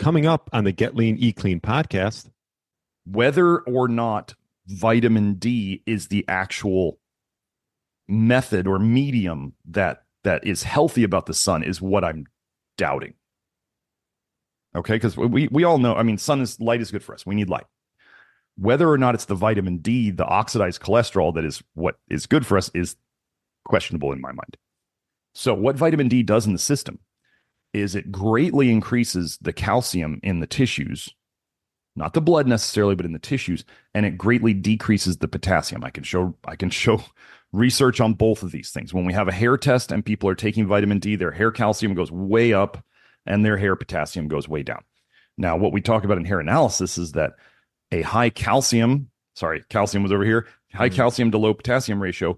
Coming up on the Get Lean, Eat Clean podcast. Whether or not vitamin D is the actual method or medium that is healthy about the sun is what I'm doubting. Okay, because we all know, I mean, light is good for us. We need light. Whether or not it's the vitamin D, the oxidized cholesterol that is what is good for us is questionable in my mind. So what vitamin D does in the system is it greatly increases the calcium in the tissues, not the blood necessarily, but in the tissues, and it greatly decreases the potassium. I can show research on both of these things. When we have a hair test and people are taking vitamin D, their hair calcium goes way up and their hair potassium goes way down. Now, what we talk about in hair analysis is that a calcium was over here, high calcium to low potassium ratio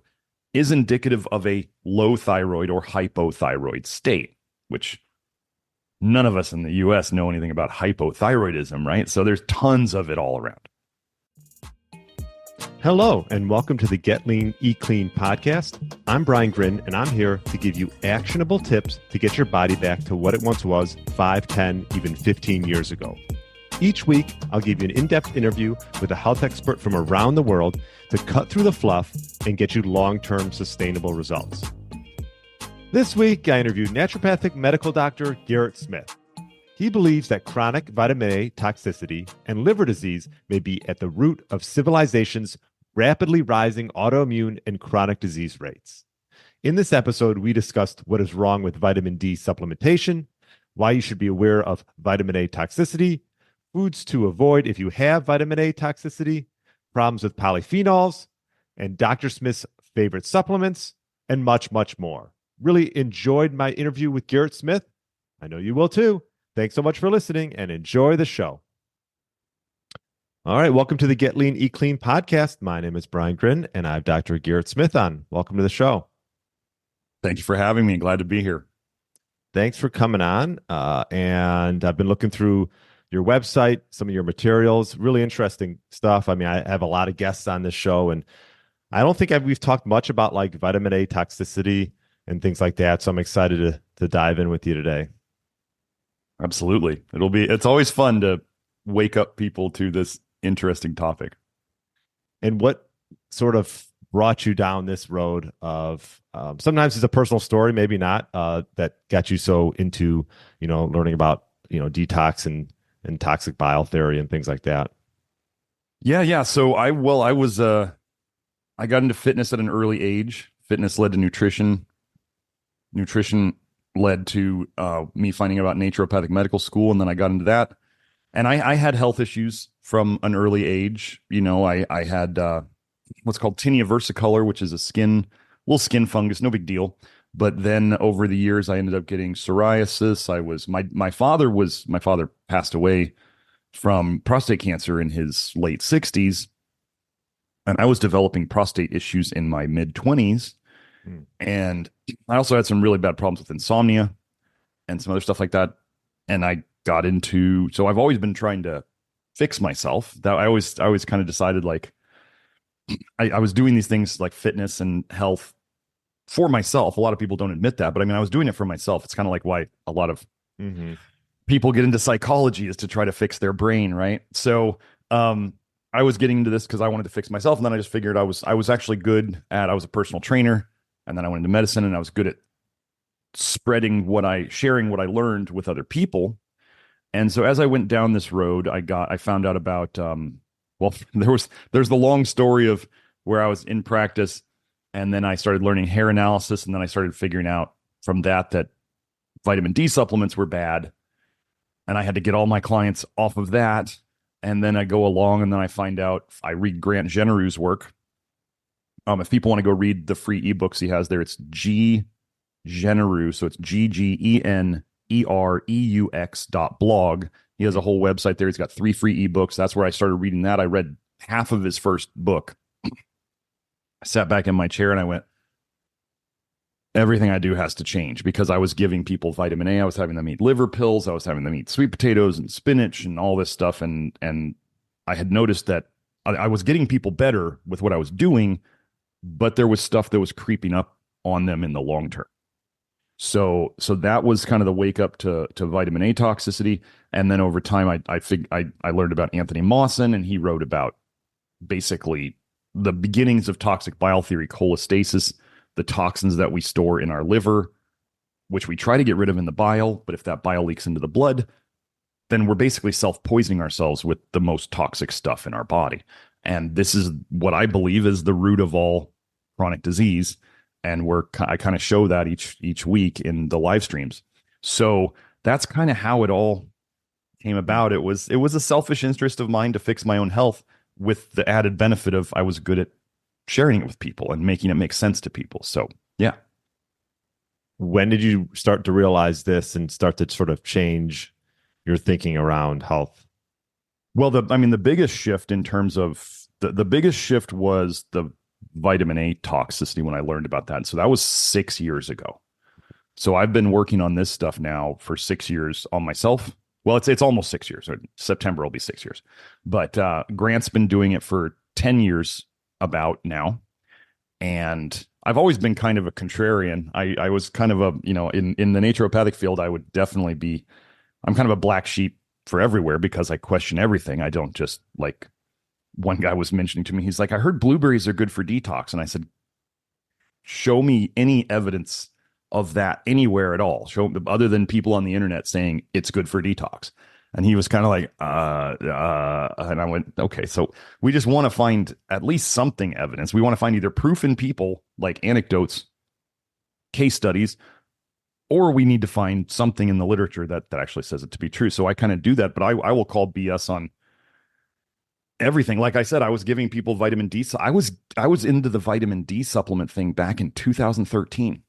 is indicative of a low thyroid or hypothyroid state, which none of us in the US know anything about hypothyroidism, right? So there's tons of it all around. Hello, and welcome to the Get Lean, Eat Clean podcast. I'm Brian Grin, and I'm here to give you actionable tips to get your body back to what it once was 5, 10, even 15 years ago. Each week, I'll give you an in-depth interview with a health expert from around the world to cut through the fluff and get you long-term sustainable results. This week, I interviewed naturopathic medical doctor Garrett Smith. He believes that chronic vitamin A toxicity and liver disease may be at the root of civilization's rapidly rising autoimmune and chronic disease rates. In this episode, we discussed what is wrong with vitamin D supplementation, why you should be aware of vitamin A toxicity, foods to avoid if you have vitamin A toxicity, problems with polyphenols, and Dr. Smith's favorite supplements, and much, much more. Really enjoyed my interview with Garrett Smith. I know you will too. Thanks so much for listening and enjoy the show. All right, welcome to the Get Lean, Eat Clean podcast. My name is Brian Grin, and I have Dr. Garrett Smith on. Welcome to the show. Thank you for having me. Glad to be here. Thanks for coming on. And I've been looking through your website, some of your materials, really interesting stuff. I mean, I have a lot of guests on this show, and I don't think we've talked much about like vitamin A toxicity and things like that. So I'm excited to dive in with you today. Absolutely. It's always fun to wake up people to this interesting topic. And what sort of brought you down this road of, sometimes it's a personal story, maybe not, that got you so into, learning about, detox and toxic bile theory and things like that? Yeah. So I got into fitness at an early age. Fitness led to nutrition. Nutrition led to me finding about naturopathic medical school, and then I got into that. And I had health issues from an early age. I had what's called tinea versicolor, which is a little skin fungus, no big deal. But then over the years, I ended up getting psoriasis. My father passed away from prostate cancer in his late 60s, and I was developing prostate issues in my mid 20s. And I also had some really bad problems with insomnia and some other stuff like that. And I got so I've always been trying to fix myself. That I always kind of decided like I was doing these things like fitness and health for myself. A lot of people don't admit that, but I mean, I was doing it for myself. It's kind of like why a lot of people get into psychology is to try to fix their brain, right? So I was getting into this because I wanted to fix myself. And then I just figured I was actually good I was a personal trainer. And then I went into medicine, and I was good at sharing what I learned with other people. And so as I went down this road, I found out about, there's the long story of where I was in practice, and then I started learning hair analysis, and then I started figuring out from that vitamin D supplements were bad, and I had to get all my clients off of that. And then I go along, and then I find out, I read Grant Genereu's work. If people want to go read the free ebooks he has there, it's G Genereux. So it's GGENEREUX.blog. He has a whole website there. He's got 3 free ebooks. That's where I started reading that. I read half of his first book. I sat back in my chair and I went, everything I do has to change, because I was giving people vitamin A. I was having them eat liver pills. I was having them eat sweet potatoes and spinach and all this stuff. And I had noticed that I was getting people better with what I was doing, but there was stuff that was creeping up on them in the long term. So that was kind of the wake up to vitamin A toxicity. And then over time, I learned about Anthony Mawson, and he wrote about basically the beginnings of toxic bile theory, cholestasis, the toxins that we store in our liver, which we try to get rid of in the bile. But if that bile leaks into the blood, then we're basically self-poisoning ourselves with the most toxic stuff in our body. And this is what I believe is the root of all chronic disease. And I kind of show that each week in the live streams. So that's kind of how it all came about. It was a selfish interest of mine to fix my own health, with the added benefit of I was good at sharing it with people and making it make sense to people. So yeah. When did you start to realize this and start to sort of change your thinking around health? Well, the biggest shift in terms of the biggest shift was the vitamin A toxicity when I learned about that. So that was 6 years ago. So I've been working on this stuff now for 6 years on myself. Well, it's almost 6 years. September will be 6 years. But Grant's been doing it for 10 years about now. And I've always been kind of a contrarian. I was kind of a, in the naturopathic field, I would definitely be, I'm kind of a black sheep for everywhere because I question everything. I don't just like, one guy was mentioning to me, he's like, I heard blueberries are good for detox. And I said, show me any evidence of that anywhere at all. Show other than people on the internet saying it's good for detox. And he was kind of like, and I went, okay, so we just want to find at least something evidence. We want to find either proof in people, like anecdotes, case studies, or we need to find something in the literature that actually says it to be true. So I kind of do that, but I will call BS on everything. Like I said, I was giving people vitamin D. So I was into the vitamin D supplement thing back in 2013,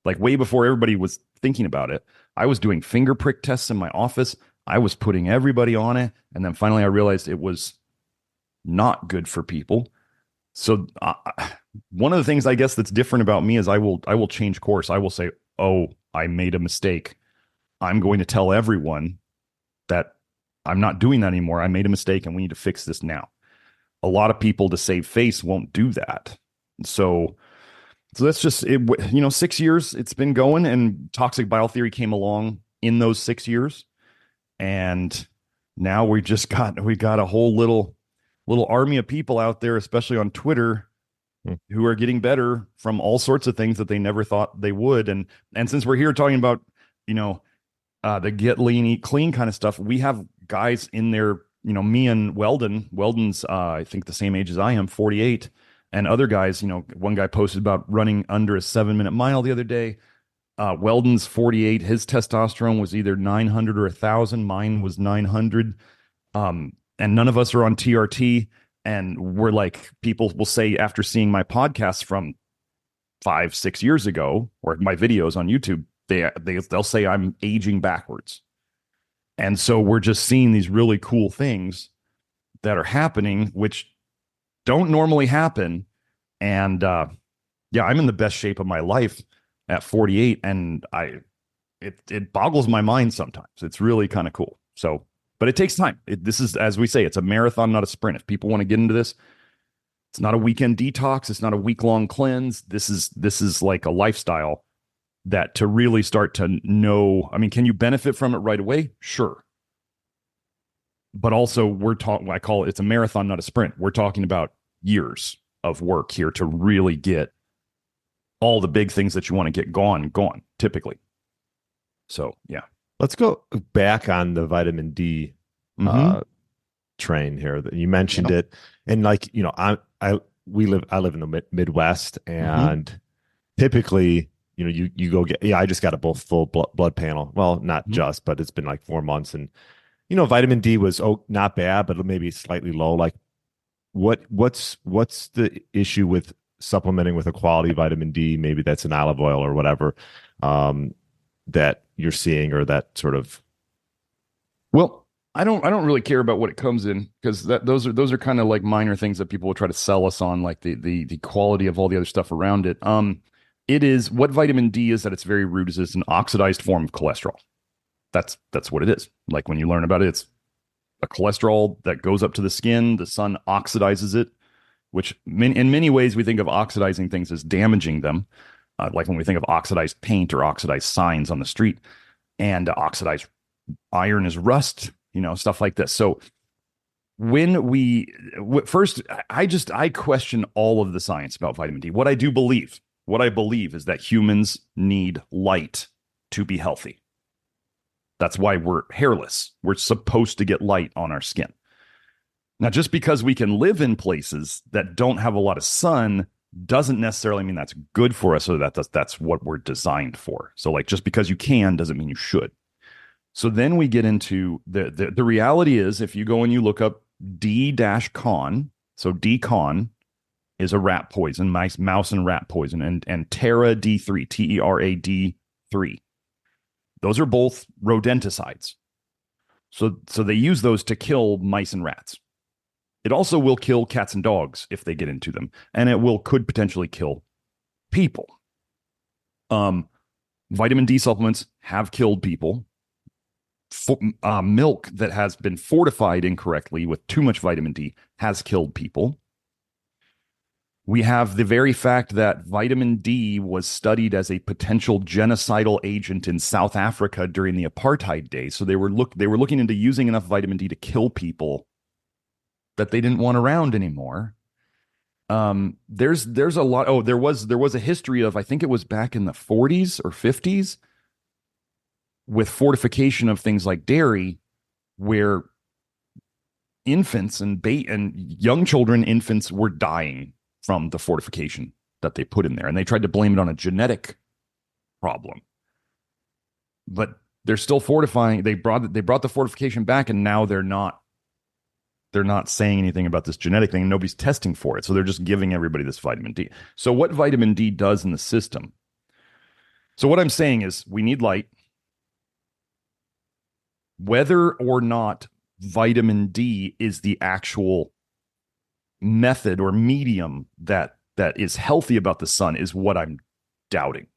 like way before everybody was thinking about it. I was doing finger prick tests in my office. I was putting everybody on it. And then finally I realized it was not good for people. So one of the things I guess that's different about me is I will change course. I will say, oh, I made a mistake. I'm going to tell everyone that I'm not doing that anymore. I made a mistake and we need to fix this now. A lot of people, to save face, won't do that. So that's just it. 6 years it's been going, and toxic bile theory came along in those 6 years. And now we got a whole little army of people out there, especially on Twitter, who are getting better from all sorts of things that they never thought they would. And since we're here talking about, the get lean, eat clean kind of stuff, we have guys in there, me and Weldon's, I think the same age as I am, 48, and other guys, one guy posted about running under a 7-minute mile the other day. Weldon's 48. His testosterone was either 900 or 1,000. Mine was 900. And none of us are on TRT. And we're like, people will say after seeing my podcast from 5-6 years ago, or my videos on YouTube, they'll say I'm aging backwards. And so we're just seeing these really cool things that are happening, which don't normally happen. And yeah, I'm in the best shape of my life at 48, and it boggles my mind sometimes. It's really kind of cool. So, but it takes time. This is, as we say, it's a marathon, not a sprint. If people want to get into this, it's not a weekend detox. It's not a week-long cleanse. This is like a lifestyle that to really start to know. I mean, can you benefit from it right away? Sure. But also I call it's a marathon, not a sprint. We're talking about years of work here to really get all the big things that you want to get gone, typically. So, yeah. Let's go back on the vitamin D train here. You mentioned it. And like, I live in the Midwest, and typically, you go get, I just got a full blood panel. Well, not just, but it's been like 4 months. And, vitamin D was, not bad, but maybe slightly low. Like what's the issue with supplementing with a quality vitamin D? Maybe that's an olive oil or whatever, that you're seeing, or that sort of. Well, I don't really care about what it comes in, because those are kind of like minor things that people will try to sell us on, like the quality of all the other stuff around it. It is, what vitamin D is at its very root is it's an oxidized form of cholesterol. That's what it is. Like when you learn about it, it's a cholesterol that goes up to the skin. The sun oxidizes it, which in many ways we think of oxidizing things as damaging them. like when we think of oxidized paint or oxidized signs on the street, and oxidized iron is rust, stuff like this. So when first, I question all of the science about vitamin D. What I believe is that humans need light to be healthy. That's why we're hairless. We're supposed to get light on our skin. Now, just because we can live in places that don't have a lot of sun doesn't necessarily mean that's good for us, or that's what we're designed for. So like, just because you can doesn't mean you should. So then we get into the reality is, if you go and you look up D-con, so D-con is a rat poison, mouse and rat poison, and Terra D3, TERAD3. Those are both rodenticides. So they use those to kill mice and rats. It also will kill cats and dogs if they get into them, and could potentially kill people. Vitamin D supplements have killed people. Milk that has been fortified incorrectly with too much vitamin D has killed people. We have the very fact that vitamin D was studied as a potential genocidal agent in South Africa during the apartheid days. So they were looking into using enough vitamin D to kill people that they didn't want around anymore. There's a lot. Oh, there was a history of, I think it was back in the 40s or 50s, with fortification of things like dairy, where infants and young children, infants were dying from the fortification that they put in there, and they tried to blame it on a genetic problem. But they're still fortifying. They brought the fortification back, and now they're not saying anything about this genetic thing, and nobody's testing for it. So they're just giving everybody this vitamin D. So what vitamin D does in the system? So what I'm saying is, we need light. Whether or not vitamin D is the actual method or medium that is healthy about the sun is what I'm doubting.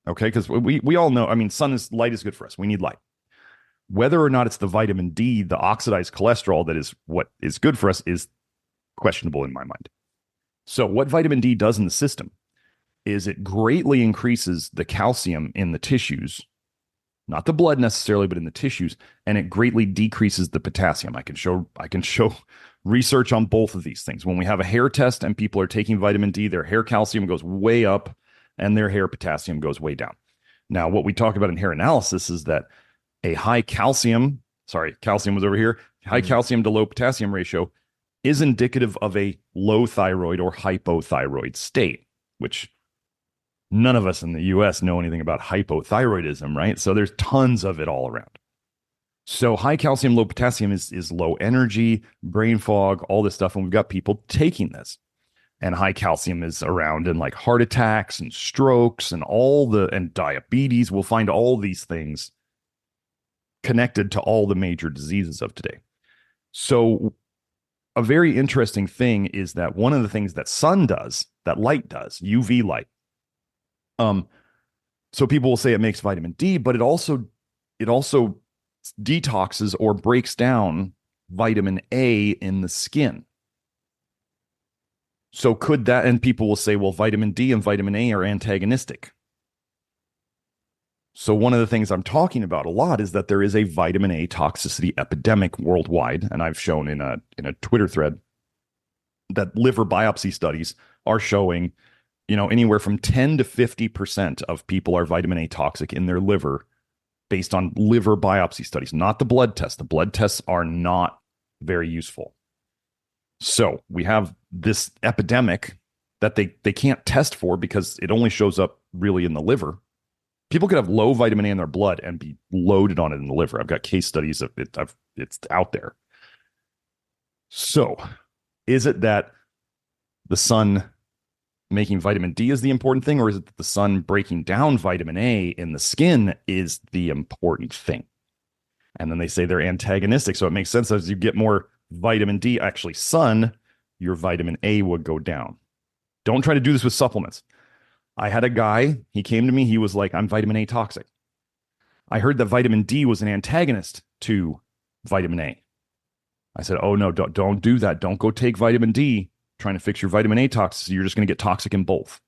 Okay, because we all know, light is good for us. We need light. Whether or not it's the vitamin D, the oxidized cholesterol, that is what is good for us, is questionable in my mind. So what vitamin D does in the system is it greatly increases the calcium in the tissues, not the blood necessarily, but in the tissues, and it greatly decreases the potassium. I can show research on both of these things. When we have a hair test and people are taking vitamin D, their hair calcium goes way up and their hair potassium goes way down. Now, what we talk about in hair analysis is that a high calcium was over here, high calcium to low potassium ratio is indicative of a low thyroid or hypothyroid state, which none of us in the US know anything about hypothyroidism, right? So there's tons of it all around. So high calcium, low potassium is low energy, brain fog, all this stuff. And we've got people taking this. And high calcium is around in like heart attacks and strokes and and diabetes. We'll find all these things connected to all the major diseases of today. So a very interesting thing is that one of the things that sun does, that light does, UV light. So people will say it makes vitamin D, but it also detoxes or breaks down vitamin A in the skin. So could that, and people will say, well, vitamin D and vitamin A are antagonistic. So one of the things I'm talking about a lot is that there is a vitamin A toxicity epidemic worldwide. And I've shown in a Twitter thread that liver biopsy studies are showing, anywhere from 10 to 50% of people are vitamin A toxic in their liver based on liver biopsy studies, not the blood tests. The blood tests are not very useful. So we have this epidemic that they can't test for because it only shows up really in the liver. People could have low vitamin A in their blood and be loaded on it in the liver. I've got case studies of it. It's out there. So is it that the sun making vitamin D is the important thing, or is it that the sun breaking down vitamin A in the skin is the important thing? And then they say they're antagonistic. So it makes sense as you get more vitamin D, actually sun, your vitamin A would go down. Don't try to do this with supplements. I had a guy, he came to me, he was like, I'm vitamin A toxic. I heard that vitamin D was an antagonist to vitamin A. I said, oh no, don't do that. Don't go take vitamin D trying to fix your vitamin A toxicity. You're just going to get toxic in both.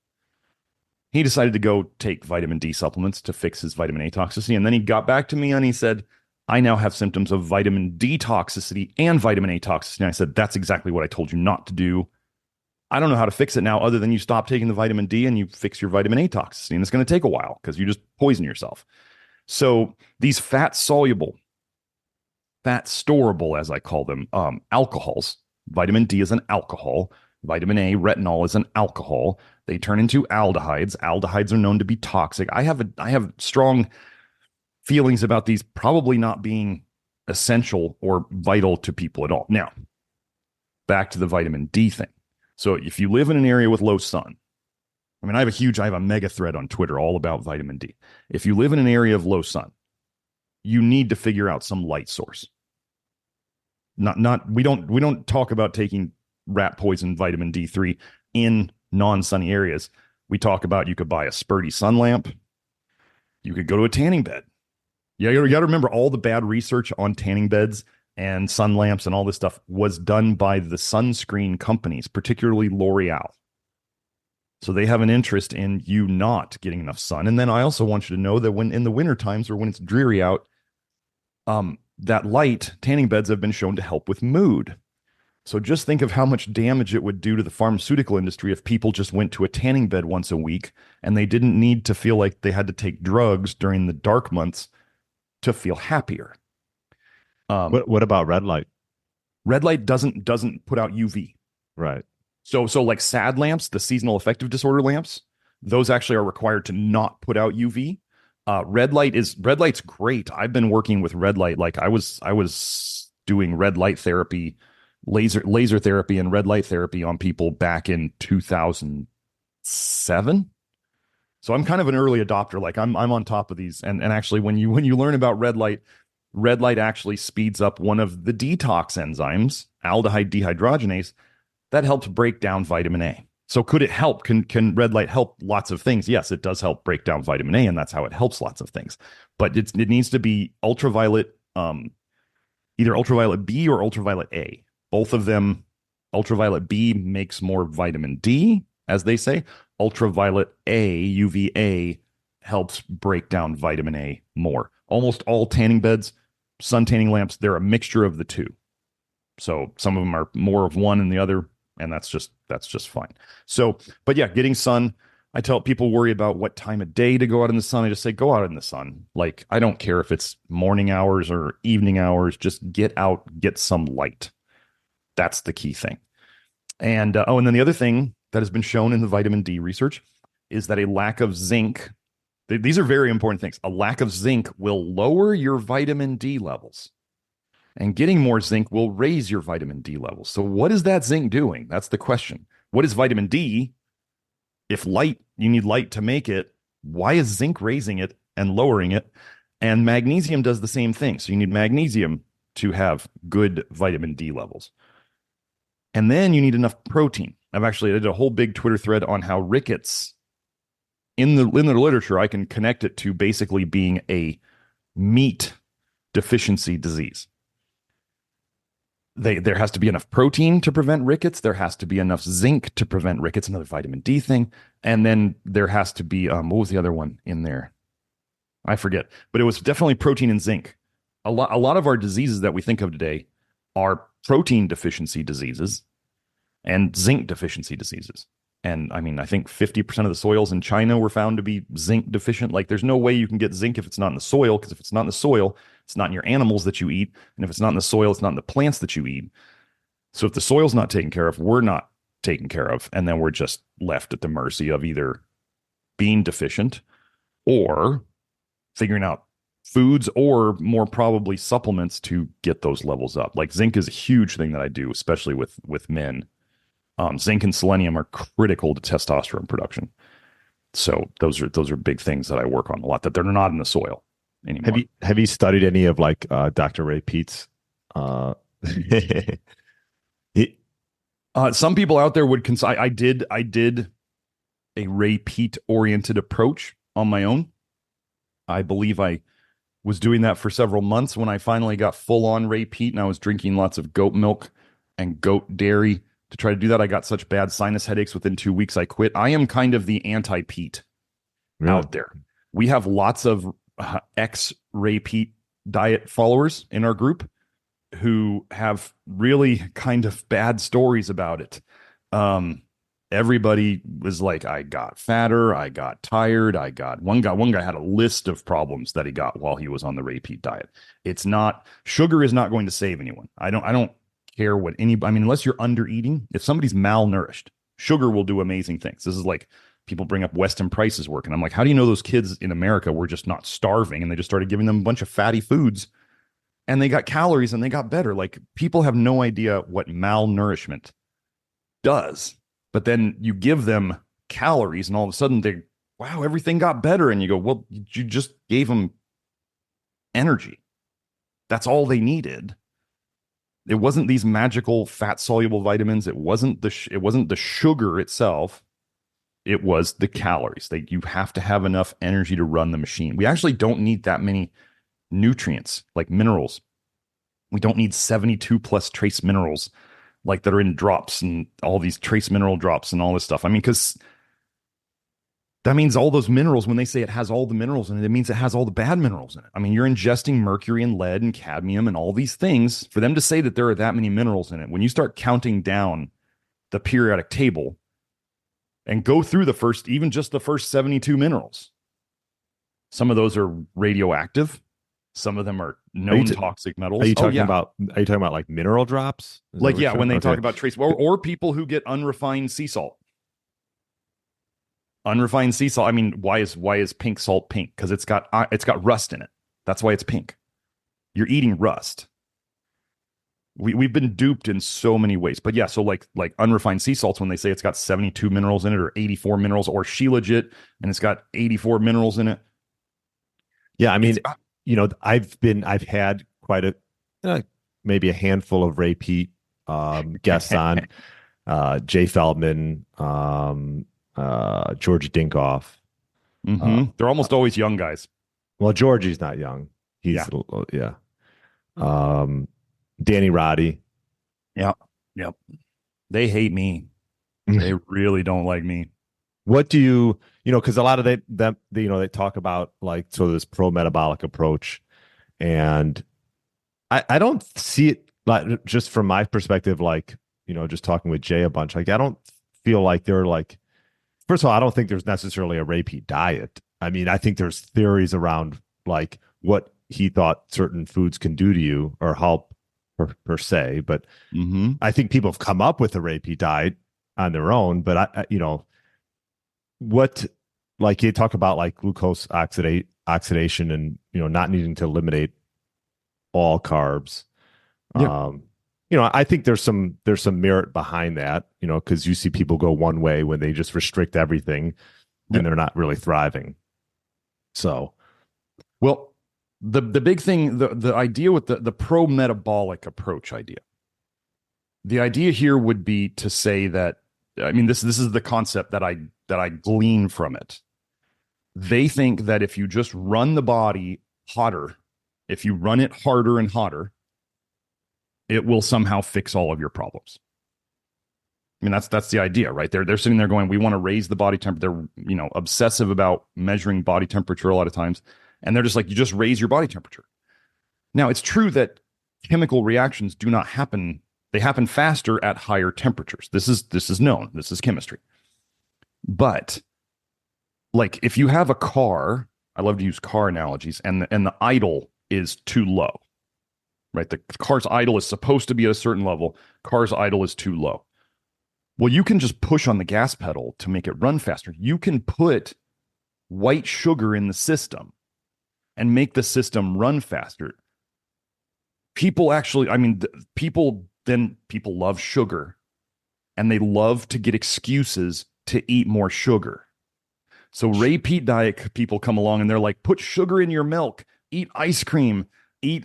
He decided to go take vitamin D supplements to fix his vitamin A toxicity. And then he got back to me and he said, I now have symptoms of vitamin D toxicity and vitamin A toxicity. And I said, that's exactly what I told you not to do. I don't know how to fix it now other than you stop taking the vitamin D and you fix your vitamin A toxicity. And it's going to take a while because you just poison yourself. So these fat soluble, fat storable, as I call them, alcohols, vitamin D is an alcohol. Vitamin A, retinol, is an alcohol. They turn into aldehydes. Aldehydes are known to be toxic. I have strong feelings about these probably not being essential or vital to people at all. Now, back to the vitamin D thing. So if you live in an area with low sun, I mean, I have a mega thread on Twitter all about vitamin D. If you live in an area of low sun, you need to figure out some light source. We don't talk about taking rat poison vitamin D3 in non-sunny areas. We talk about you could buy a spurty sun lamp. You could go to a tanning bed. Yeah, you got to remember all the bad research on tanning beds and sun lamps and all this stuff was done by the sunscreen companies, particularly L'Oreal. So they have an interest in you not getting enough sun. And then I also want you to know that when in the winter times or when it's dreary out, that light, tanning beds have been shown to help with mood. So just think of how much damage it would do to the pharmaceutical industry if people just went to a tanning bed once a week and they didn't need to feel like they had to take drugs during the dark months to feel happier. What about red light? Red light doesn't put out UV. Right. So like SAD lamps, the seasonal affective disorder lamps, those actually are required to not put out UV. Red light's great. I've been working with red light. Like I was doing red light therapy, laser therapy and red light therapy on people back in 2007. So I'm kind of an early adopter. Like I'm on top of these. And actually when you learn about red light actually speeds up one of the detox enzymes, aldehyde dehydrogenase, that helps break down vitamin A. So could it help? Can red light help lots of things? Yes, it does help break down vitamin A, and that's how it helps lots of things. But it needs to be ultraviolet, either ultraviolet B or ultraviolet A. Both of them, ultraviolet B makes more vitamin D, as they say. Ultraviolet A, UVA, helps break down vitamin A more. Almost all tanning beds, sun tanning lamps, they're a mixture of the two. So some of them are more of one than the other, and that's just fine. So, but yeah, getting sun. I tell people worry about what time of day to go out in the sun. I just say, go out in the sun. Like, I don't care if it's morning hours or evening hours, just get out, get some light. That's the key thing. And, and then the other thing that has been shown in the vitamin D research is that a lack of zinc, these are very important things. A lack of zinc will lower your vitamin D levels. And getting more zinc will raise your vitamin D levels. So what is that zinc doing? That's the question. What is vitamin D? If light, you need light to make it, why is zinc raising it and lowering it? And magnesium does the same thing. So you need magnesium to have good vitamin D levels. And then you need enough protein. I did a whole big Twitter thread on how rickets, in the literature, I can connect it to basically being a meat deficiency disease. There has to be enough protein to prevent rickets. There has to be enough zinc to prevent rickets, another vitamin D thing. And then there has to be, what was the other one in there? I forget, but it was definitely protein and zinc. A lot of our diseases that we think of today are protein deficiency diseases and zinc deficiency diseases. And I mean, I think 50% of the soils in China were found to be zinc deficient. Like, there's no way you can get zinc if it's not in the soil, because if it's not in the soil, it's not in your animals that you eat. And if it's not in the soil, it's not in the plants that you eat. So if the soil's not taken care of, we're not taken care of. And then we're just left at the mercy of either being deficient or figuring out foods, or more probably supplements to get those levels up. Like zinc is a huge thing that I do, especially with men. Zinc and selenium are critical to testosterone production. So those are big things that I work on a lot, that they're not in the soil anymore. Have you studied any of like Dr. Ray Peat's? Some people out there would consider. I did a Ray Peat oriented approach on my own. I believe I was doing that for several months when I finally got full on Ray Peat, and I was drinking lots of goat milk and goat dairy to try to do that. I got such bad sinus headaches within 2 weeks, I quit. I am kind of the anti-Peat Really? out there. We have lots of ex-Ray Peat diet followers in our group who have really kind of bad stories about it. Everybody was like, I got fatter, I got tired, I got one guy had a list of problems that he got while he was on the Ray Peat diet. It's not, sugar is not going to save anyone. I don't care what anybody, I mean, unless you're under eating, if somebody's malnourished, sugar will do amazing things. This is like people bring up Weston Price's work, and I'm like, how do you know those kids in America were just not starving and they just started giving them a bunch of fatty foods and they got calories and they got better? Like, people have no idea what malnourishment does. But then you give them calories and all of a sudden wow, everything got better. And you go, well, you just gave them energy. That's all they needed. It wasn't these magical fat soluble vitamins. It wasn't the sugar itself. It was the calories. You have to have enough energy to run the machine. We actually don't need that many nutrients like minerals. We don't need 72 plus trace minerals like that are in drops and all these trace mineral drops and all this stuff. I mean, because that means all those minerals, when they say it has all the minerals in it, it means it has all the bad minerals in it. I mean, you're ingesting mercury and lead and cadmium and all these things. For them to say that there are that many minerals in it, when you start counting down the periodic table and go through even just the first 72 minerals, some of those are radioactive. Some of them are known toxic metals. Are you talking about like mineral drops? Like, yeah, when they talk about trace, or people who get unrefined sea salt. Unrefined sea salt. I mean, why is pink salt pink? Because it's got rust in it. That's why it's pink. You're eating rust. We've been duped in so many ways. But yeah, so like unrefined sea salts, when they say it's got 72 minerals in it or 84 minerals, or Shilajit and it's got 84 minerals in it. Yeah, I mean, I've had quite maybe a handful of Ray Peat guests on, Jay Feldman, George Dinkoff. Mm-hmm. They're almost always young guys. Well, Georgie's not young. He's Danny Roddy. Yep. They hate me. They really don't like me. What do you because a lot of they talk about like sort of this pro-metabolic approach, and I don't see it, like, just from my perspective, like, just talking with Jay a bunch, like, I don't feel like they're like, first of all, I don't think there's necessarily a Ray Peat diet. I mean, I think there's theories around like what he thought certain foods can do to you or help per se, but I think people have come up with a Ray Peat diet on their own, but I what, like, you talk about like glucose oxidation and not needing to eliminate all carbs. I think there's some merit behind that, because you see people go one way when they just restrict everything and they're not really thriving. So, well, the big thing, the idea with the pro-metabolic approach idea, the idea here would be to say that, I mean, this is the concept that I glean from it. They think that if you just run the body hotter, if you run it harder and hotter, it will somehow fix all of your problems. I mean, that's the idea, right? They're sitting there going, we want to raise the body temperature. They're, obsessive about measuring body temperature a lot of times. And they're just like, you just raise your body temperature. Now, it's true that chemical reactions do not happen. They happen faster at higher temperatures. This is known. This is chemistry. But like, if you have a car, I love to use car analogies, and the idle is too low, right? The car's idle is supposed to be at a certain level. Car's idle is too low. Well, you can just push on the gas pedal to make it run faster. You can put white sugar in the system and make the system run faster. People actually, I mean, people love sugar, and they love to get excuses to eat more sugar. So Ray Peat diet people come along and they're like, put sugar in your milk, eat ice cream,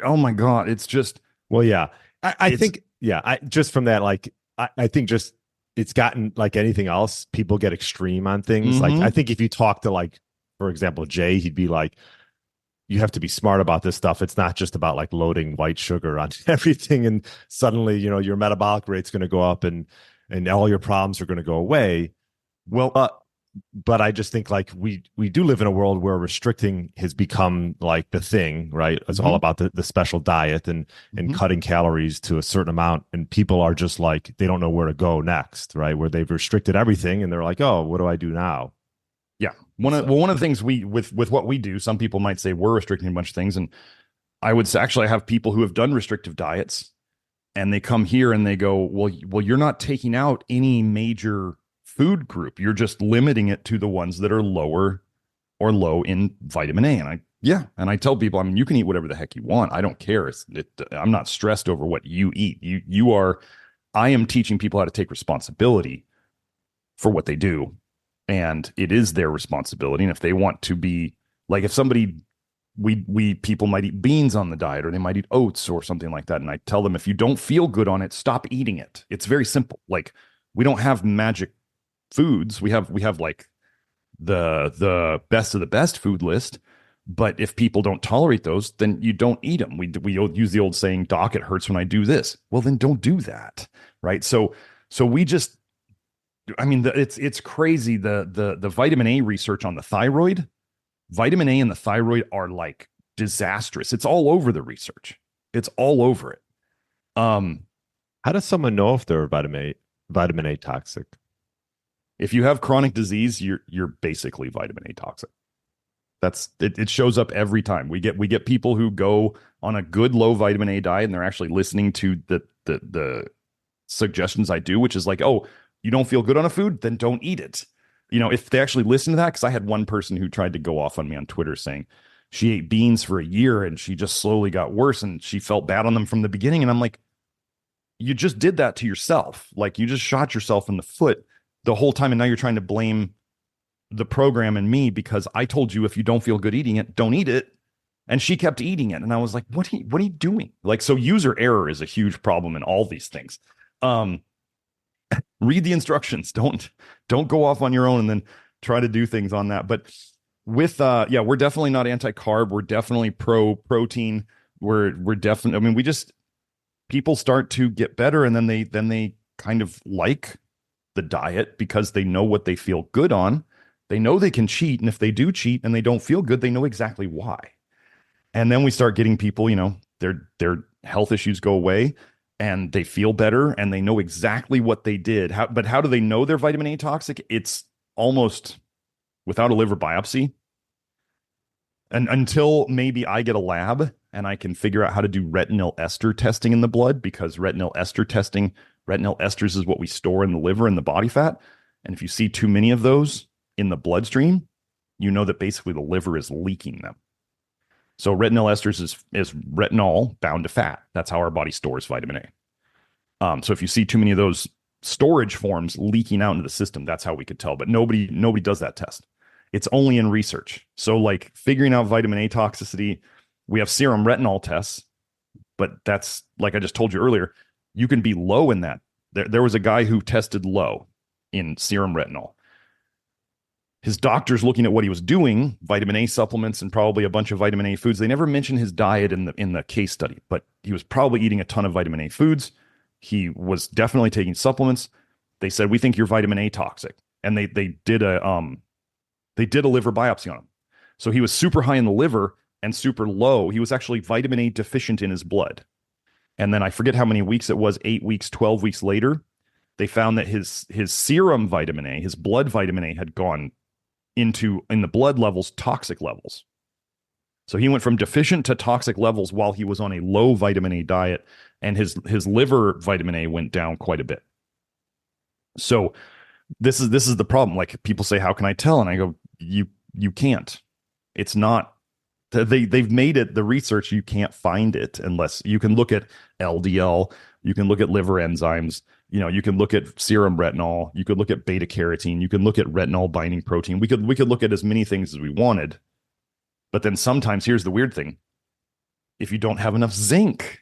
oh my God. It's just, well, yeah, I think, I just from that, like, I think just, it's gotten like anything else, people get extreme on things. Like, I think if you talk to, like, for example, Jay, he'd be like, you have to be smart about this stuff. It's not just about like loading white sugar on everything and suddenly, your metabolic rate's going to go up and all your problems are going to go away. Well, but I just think like we do live in a world where restricting has become like the thing, right? It's all about the special diet and cutting calories to a certain amount, and people are just like they don't know where to go next, right? Where they've restricted everything and they're like, oh, what do I do now? Yeah. One of the things we with what we do, some people might say we're restricting a bunch of things, and I would say actually I have people who have done restrictive diets and they come here and they go, well, you're not taking out any major food group. You're just limiting it to the ones that are lower or low in vitamin A. And I tell people, I mean, you can eat whatever the heck you want. I don't care. I'm not stressed over what you eat. I am teaching people how to take responsibility for what they do. And it is their responsibility. And if they want to be like, if somebody, people might eat beans on the diet, or they might eat oats or something like that. And I tell them, if you don't feel good on it, stop eating it. It's very simple. Like, we don't have magic foods. We have like the best of the best food list. But if people don't tolerate those, then you don't eat them. We use the old saying, "Doc, it hurts when I do this." Well, then don't do that. Right. So we just, I mean, it's crazy. The vitamin A research on the thyroid, vitamin A and the thyroid are like disastrous. It's all over the research. It's all over it. How does someone know if they're vitamin A toxic? If you have chronic disease, you're basically vitamin A toxic. That's it. It shows up every time. We get people who go on a good low vitamin A diet and they're actually listening to the suggestions I do, which is like, oh, you don't feel good on a food, then don't eat it. You know, if they actually listen to that, because I had one person who tried to go off on me on Twitter saying she ate beans for a year and she just slowly got worse and she felt bad on them from the beginning. And I'm like, you just did that to yourself. Like, you just shot yourself in the foot the whole time. And now you're trying to blame the program and me because I told you if you don't feel good eating it, don't eat it. And she kept eating it. And I was like, what are you doing? Like, so user error is a huge problem in all these things. Read the instructions. Don't go off on your own and then try to do things on that. But with we're definitely not anti-carb. We're definitely pro protein. We're definitely, I mean, people start to get better and then they kind of like the diet because they know what they feel good on. They know they can cheat, and if they do cheat and they don't feel good, they know exactly why. And then we start getting people, you know, their health issues go away and they feel better and they know exactly what they did. But how do they know they're vitamin A toxic? It's almost without a liver biopsy. And until maybe I get a lab and I can figure out how to do retinol ester testing in the blood, because retinol esters is what we store in the liver and the body fat. And if you see too many of those in the bloodstream, you know that basically the liver is leaking them. So retinol esters is retinol bound to fat. That's how our body stores vitamin A. So if you see too many of those storage forms leaking out into the system, that's how we could tell. But nobody does that test. It's only in research. So like figuring out vitamin A toxicity, we have serum retinol tests, but that's, like I just told you earlier, you can be low in that. There was a guy who tested low in serum retinol. His doctors, looking at what he was doing, vitamin A supplements and probably a bunch of vitamin A foods. They never mentioned his diet in the case study, but he was probably eating a ton of vitamin A foods. He was definitely taking supplements. They said, we think you're vitamin A toxic. And they did a liver biopsy on him. So he was super high in the liver and super low. He was actually vitamin A deficient in his blood. And then I forget how many weeks it was, 8 weeks, 12 weeks later, they found that his serum vitamin A, his blood vitamin A, had gone in the blood levels, toxic levels. So he went from deficient to toxic levels while he was on a low vitamin A diet, and his liver vitamin A went down quite a bit. So this is the problem. Like, people say, how can I tell? And I go, you can't. It's not, they've made it, the research, you can't find it unless you can look at LDL, you can look at liver enzymes, you know, you can look at serum retinol, you could look at beta carotene, you can look at retinol binding protein. We could look at as many things as we wanted. But then sometimes, here's the weird thing. If you don't have enough zinc,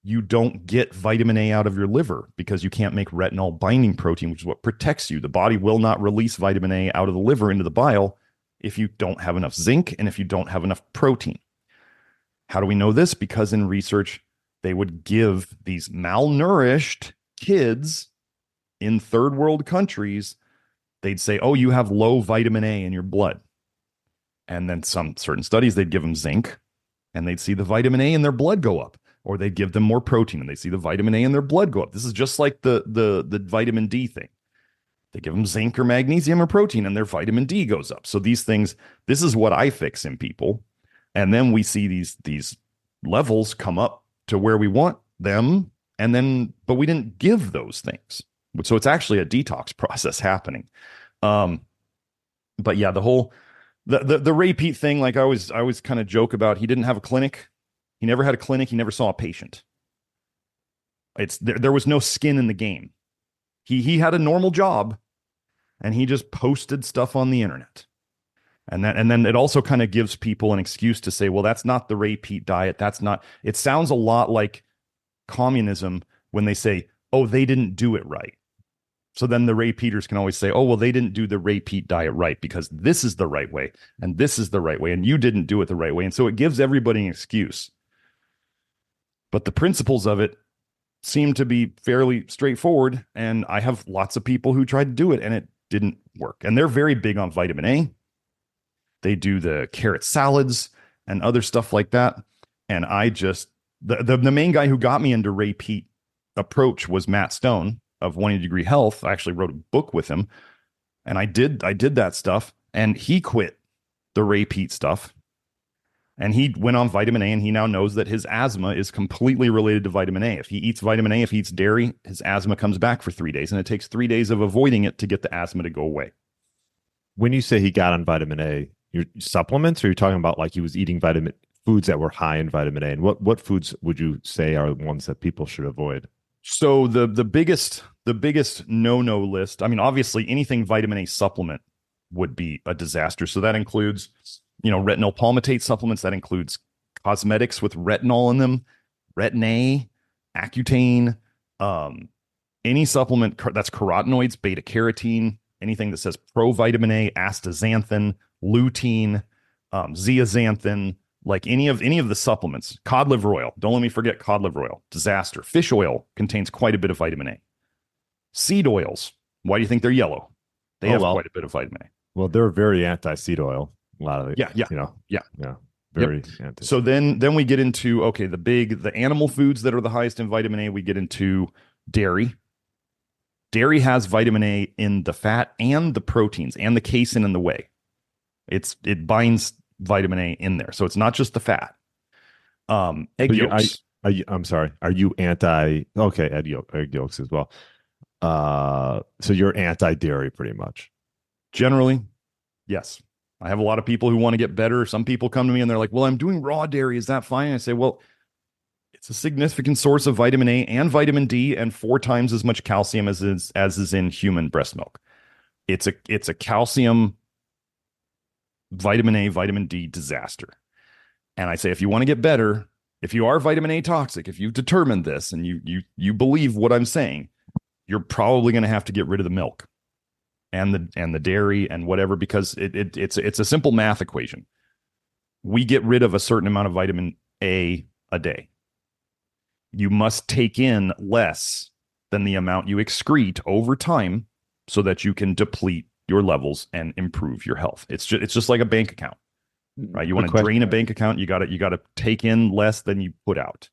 you don't get vitamin A out of your liver because you can't make retinol binding protein, which is what protects you. The body will not release vitamin A out of the liver into the bile if you don't have enough zinc and if you don't have enough protein. How do we know this? Because in research, they would give these malnourished kids in third world countries they'd say, oh, you have low vitamin A in your blood. And then some certain studies, they'd give them zinc and they'd see the vitamin A in their blood go up. Or they'd give them more protein and they see the vitamin A in their blood go up. This is just like the vitamin D thing. They give them zinc or magnesium or protein and their vitamin D goes up. So these things, this is what I fix in people. And then we see these levels come up to where we want them. And then, but we didn't give those things. So it's actually a detox process happening. But yeah, the Ray Peat thing, like I always kind of joke about, he didn't have a clinic. He never had a clinic. He never saw a patient. There was no skin in the game. He had a normal job and he just posted stuff on the internet. And then it also kind of gives people an excuse to say, well, that's not the Ray Peat diet. It sounds a lot like communism when they say, oh, they didn't do it right. So then the Ray Peaters can always say, oh, well, they didn't do the Ray Peat diet right because this is the right way and this is the right way and you didn't do it the right way. And so it gives everybody an excuse. But the principles of it seem to be fairly straightforward. And I have lots of people who tried to do it and it didn't work. And they're very big on vitamin A. They do the carrot salads and other stuff like that. And I just, the main guy who got me into Ray Peat approach was Matt Stone of 180 Degree Health. I actually wrote a book with him and I did that stuff and he quit the Ray Peat stuff. And he went on vitamin A and he now knows that his asthma is completely related to vitamin A. If he eats vitamin A, if he eats dairy, his asthma comes back for 3 days and it takes 3 days of avoiding it to get the asthma to go away. When you say he got on vitamin A, your supplements, or you're talking about like he was eating foods that were high in vitamin A? And what foods would you say are the ones that people should avoid? So the biggest no list, I mean, obviously anything vitamin A supplement would be a disaster. So that includes, retinol palmitate supplements. That includes cosmetics with retinol in them, Retin-A, Accutane, any supplement that's carotenoids, beta carotene, anything that says provitamin A, astaxanthin, lutein, zeaxanthin, like any of the supplements. Cod liver oil. Don't let me forget cod liver oil. Disaster. Fish oil contains quite a bit of vitamin A. Seed oils. Why do you think they're yellow? They have quite a bit of vitamin A. Well, they're very anti-seed oil. A lot of it. Yeah. Very anti. So then we get into, okay, the animal foods that are the highest in vitamin A, we get into dairy. Dairy has vitamin A in the fat and the proteins and the casein and the whey. It binds vitamin A in there. So it's not just the fat. Egg yolks. I'm sorry. Are you anti? Okay, egg yolks as well. So you're anti-dairy pretty much. Generally, yes. I have a lot of people who want to get better. Some people come to me and they're like, well, I'm doing raw dairy. Is that fine? I say, well, it's a significant source of vitamin A and vitamin D and 4 times as much calcium as is in human breast milk. It's a calcium, vitamin A, vitamin D disaster. And I say, if you want to get better, if you are vitamin A toxic, if you've determined this and you believe what I'm saying, you're probably going to have to get rid of the milk and the dairy and whatever, because it's a simple math equation. We get rid of a certain amount of vitamin A day. You must take in less than the amount you excrete over time so that you can deplete your levels and improve your health. It's just like a bank account, right? You want to drain a bank account, you got to take in less than you put out.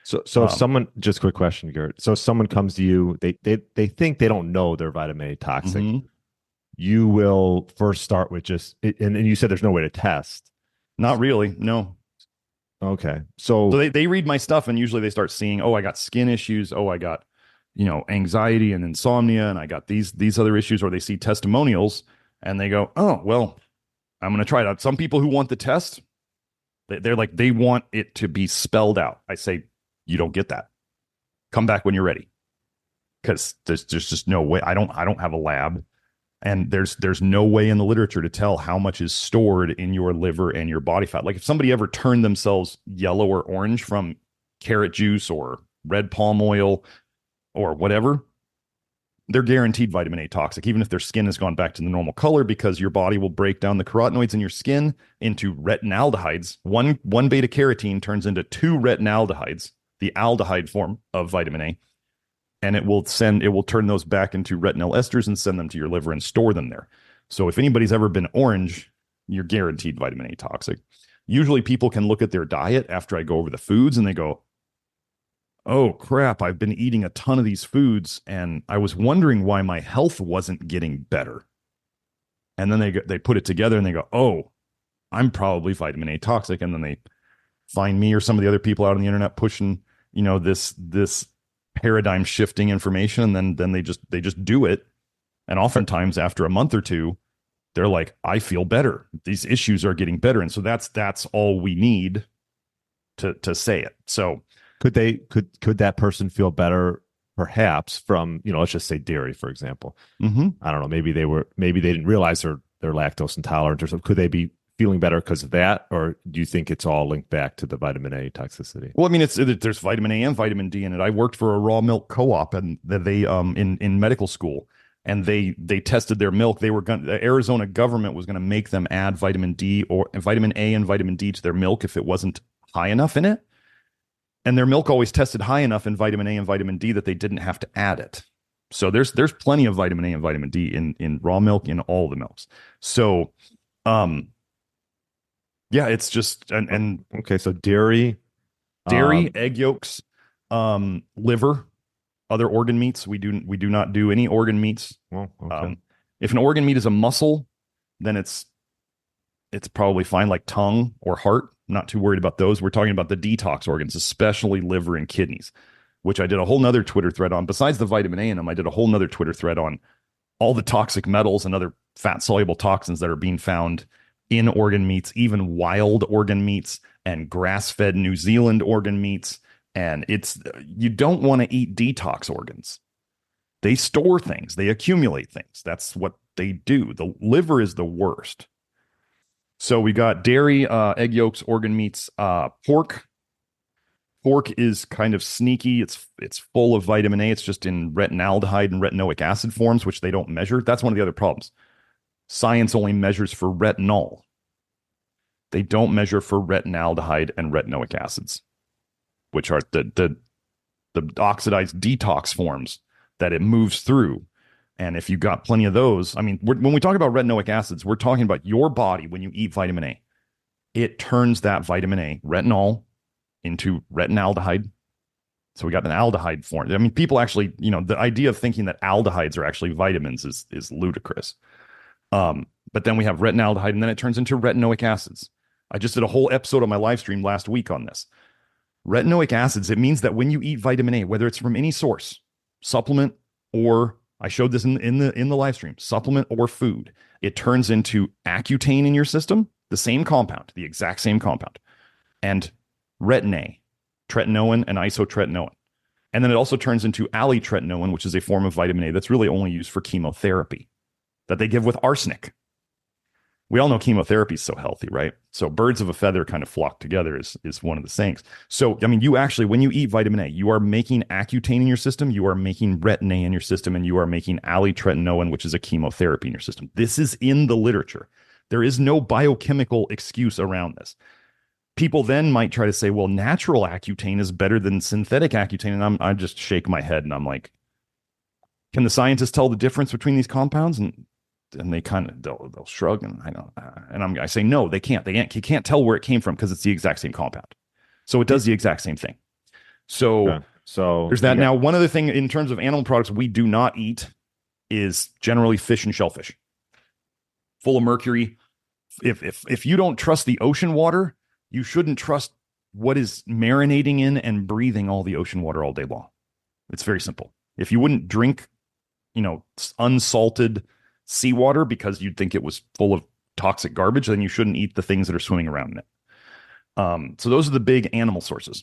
So if someone, just a quick question, Garrett. So if someone comes to you, they think they don't know they're vitamin A toxic. Mm-hmm. You will first start with and you said there's no way to test. Not really, no. Okay. So they read my stuff and usually they start seeing, oh, I got skin issues. Oh, I got, anxiety and insomnia, and I got these other issues, or they see testimonials and they go, oh, well, I'm going to try it out. Some people who want the test, they're like, they want it to be spelled out. I say, you don't get that. Come back when you're ready. Because there's just no way. I don't have a lab. And there's no way in the literature to tell how much is stored in your liver and your body fat. Like if somebody ever turned themselves yellow or orange from carrot juice or red palm oil or whatever, they're guaranteed vitamin A toxic, even if their skin has gone back to the normal color, because your body will break down the carotenoids in your skin into retinaldehydes. One beta carotene turns into 2 retinaldehydes, the aldehyde form of vitamin A. and it will turn those back into retinol esters and send them to your liver and store them there. So if anybody's ever been orange, you're guaranteed vitamin A toxic. Usually people can look at their diet after I go over the foods and they go, oh crap, I've been eating a ton of these foods and I was wondering why my health wasn't getting better. And then they put it together and they go, oh, I'm probably vitamin A toxic. And then they find me or some of the other people out on the internet pushing, this paradigm shifting information. And then they just do it. And oftentimes after a month or two, they're like, I feel better. These issues are getting better. And so that's all we need to say it. So could that person feel better perhaps from, let's just say dairy, for example? Mm-hmm. I don't know. Maybe they didn't realize they're lactose intolerant or something. Could they be feeling better because of that? Or do you think it's all linked back to the vitamin A toxicity? Well, I mean, there's vitamin A and vitamin D in it. I worked for a raw milk co-op and they in medical school, and they tested their milk. The Arizona government was going to make them add vitamin D or vitamin A and vitamin D to their milk if it wasn't high enough in it. And their milk always tested high enough in vitamin A and vitamin D that they didn't have to add it. So there's plenty of vitamin A and vitamin D in raw milk, in all the milks. So, yeah, it's just and okay. So dairy, egg yolks, liver, other organ meats. We do not do any organ meats. Well, okay. If an organ meat is a muscle, then it's probably fine, like tongue or heart. Not too worried about those. We're talking about the detox organs, especially liver and kidneys, which I did a whole nother Twitter thread on. Besides the vitamin A in them, I did a whole nother Twitter thread on all the toxic metals and other fat soluble toxins that are being found in organ meats, even wild organ meats and grass-fed New Zealand organ meats. And you don't want to eat detox organs. They store things, they accumulate things. That's what they do. The liver is the worst. So we got dairy, egg yolks, organ meats, pork. Pork is kind of sneaky. It's full of vitamin A. It's just in retinaldehyde and retinoic acid forms, which they don't measure. That's one of the other problems. Science only measures for retinol. They don't measure for retinaldehyde and retinoic acids, which are the oxidized detox forms that it moves through. And if you got plenty of those, I mean, when we talk about retinoic acids, we're talking about your body when you eat vitamin A. It turns that vitamin A, retinol, into retinaldehyde. So we got an aldehyde form. I mean, people actually, the idea of thinking that aldehydes are actually vitamins is ludicrous. But then we have retinaldehyde, and then it turns into retinoic acids. I just did a whole episode on my live stream last week on this. Retinoic acids, it means that when you eat vitamin A, whether it's from any source, supplement, or I showed this in the live stream, supplement or food, it turns into Accutane in your system, the same compound, the exact same compound, and retin-A, tretinoin and isotretinoin. And then it also turns into alitretinoin, which is a form of vitamin A that's really only used for chemotherapy that they give with arsenic. We all know chemotherapy is so healthy, right? So birds of a feather kind of flock together is one of the sayings. So, I mean, you actually, when you eat vitamin A, you are making Accutane in your system, you are making retin-A in your system, and you are making alitretinoin, which is a chemotherapy in your system. This is in the literature. There is no biochemical excuse around this. People then might try to say, well, natural Accutane is better than synthetic Accutane. And I just shake my head and I'm like, can the scientists tell the difference between these compounds? And they kind of they'll shrug, and I say no, they can't. You can't tell where it came from because it's the exact same compound. So it does the exact same thing. So there's that. Now, one other thing in terms of animal products we do not eat is generally fish and shellfish, full of mercury. If you don't trust the ocean water, you shouldn't trust what is marinating in and breathing all the ocean water all day long. It's very simple. If you wouldn't drink, unsalted seawater because you'd think it was full of toxic garbage, then you shouldn't eat the things that are swimming around in it. So those are the big animal sources.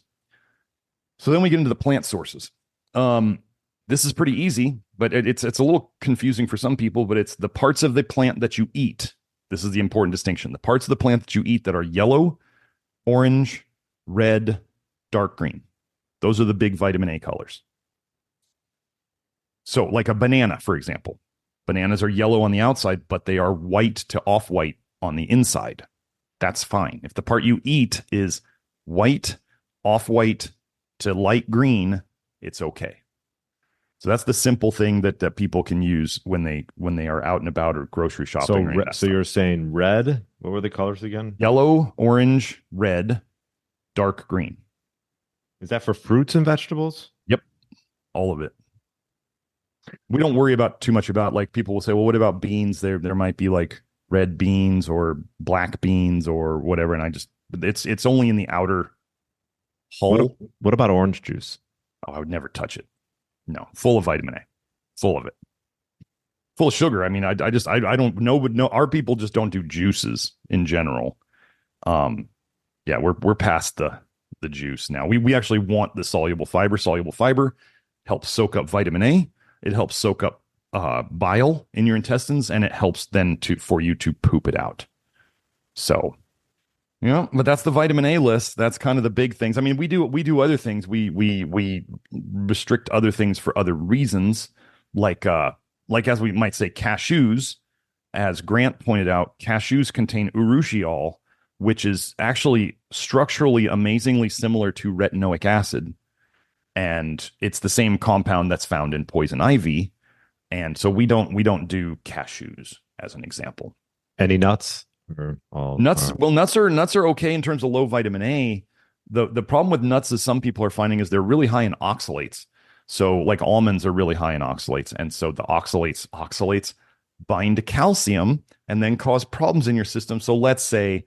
So then we get into the plant sources. This is pretty easy, but it's a little confusing for some people, but it's the parts of the plant that you eat. This is the important distinction. The parts of the plant that you eat that are yellow, orange, red, dark green. Those are the big vitamin A colors. So like a banana, for example. Bananas are yellow on the outside, but they are white to off-white on the inside. That's fine. If the part you eat is white, off-white to light green, it's okay. So that's the simple thing that people can use when they are out and about or grocery shopping. So you're saying red. What were the colors again? Yellow, orange, red, dark green. Is that for fruits and vegetables? Yep, all of it. We don't worry about too much about, like, people will say, well, what about beans? There might be like red beans or black beans or whatever, and it's only in the outer hull. What about orange juice? Oh, I would never touch it. No, full of vitamin A, full of it, full of sugar. I mean, I don't know, but no, our people just don't do juices in general. Yeah, we're past the juice now. We actually want the soluble fiber. Soluble fiber helps soak up vitamin A. It helps soak up bile in your intestines, and it helps then for you to poop it out. So, but that's the vitamin A list. That's kind of the big things. I mean, we do other things. We restrict other things for other reasons, like as we might say, cashews. As Grant pointed out, cashews contain urushiol, which is actually structurally amazingly similar to retinoic acid. And it's the same compound that's found in poison ivy. And so we don't do cashews as an example. Any nuts? Nuts. Well, nuts are okay in terms of low vitamin A. The problem with nuts, as some people are finding, is they're really high in oxalates. So like almonds are really high in oxalates. And so the oxalates bind to calcium and then cause problems in your system. So let's say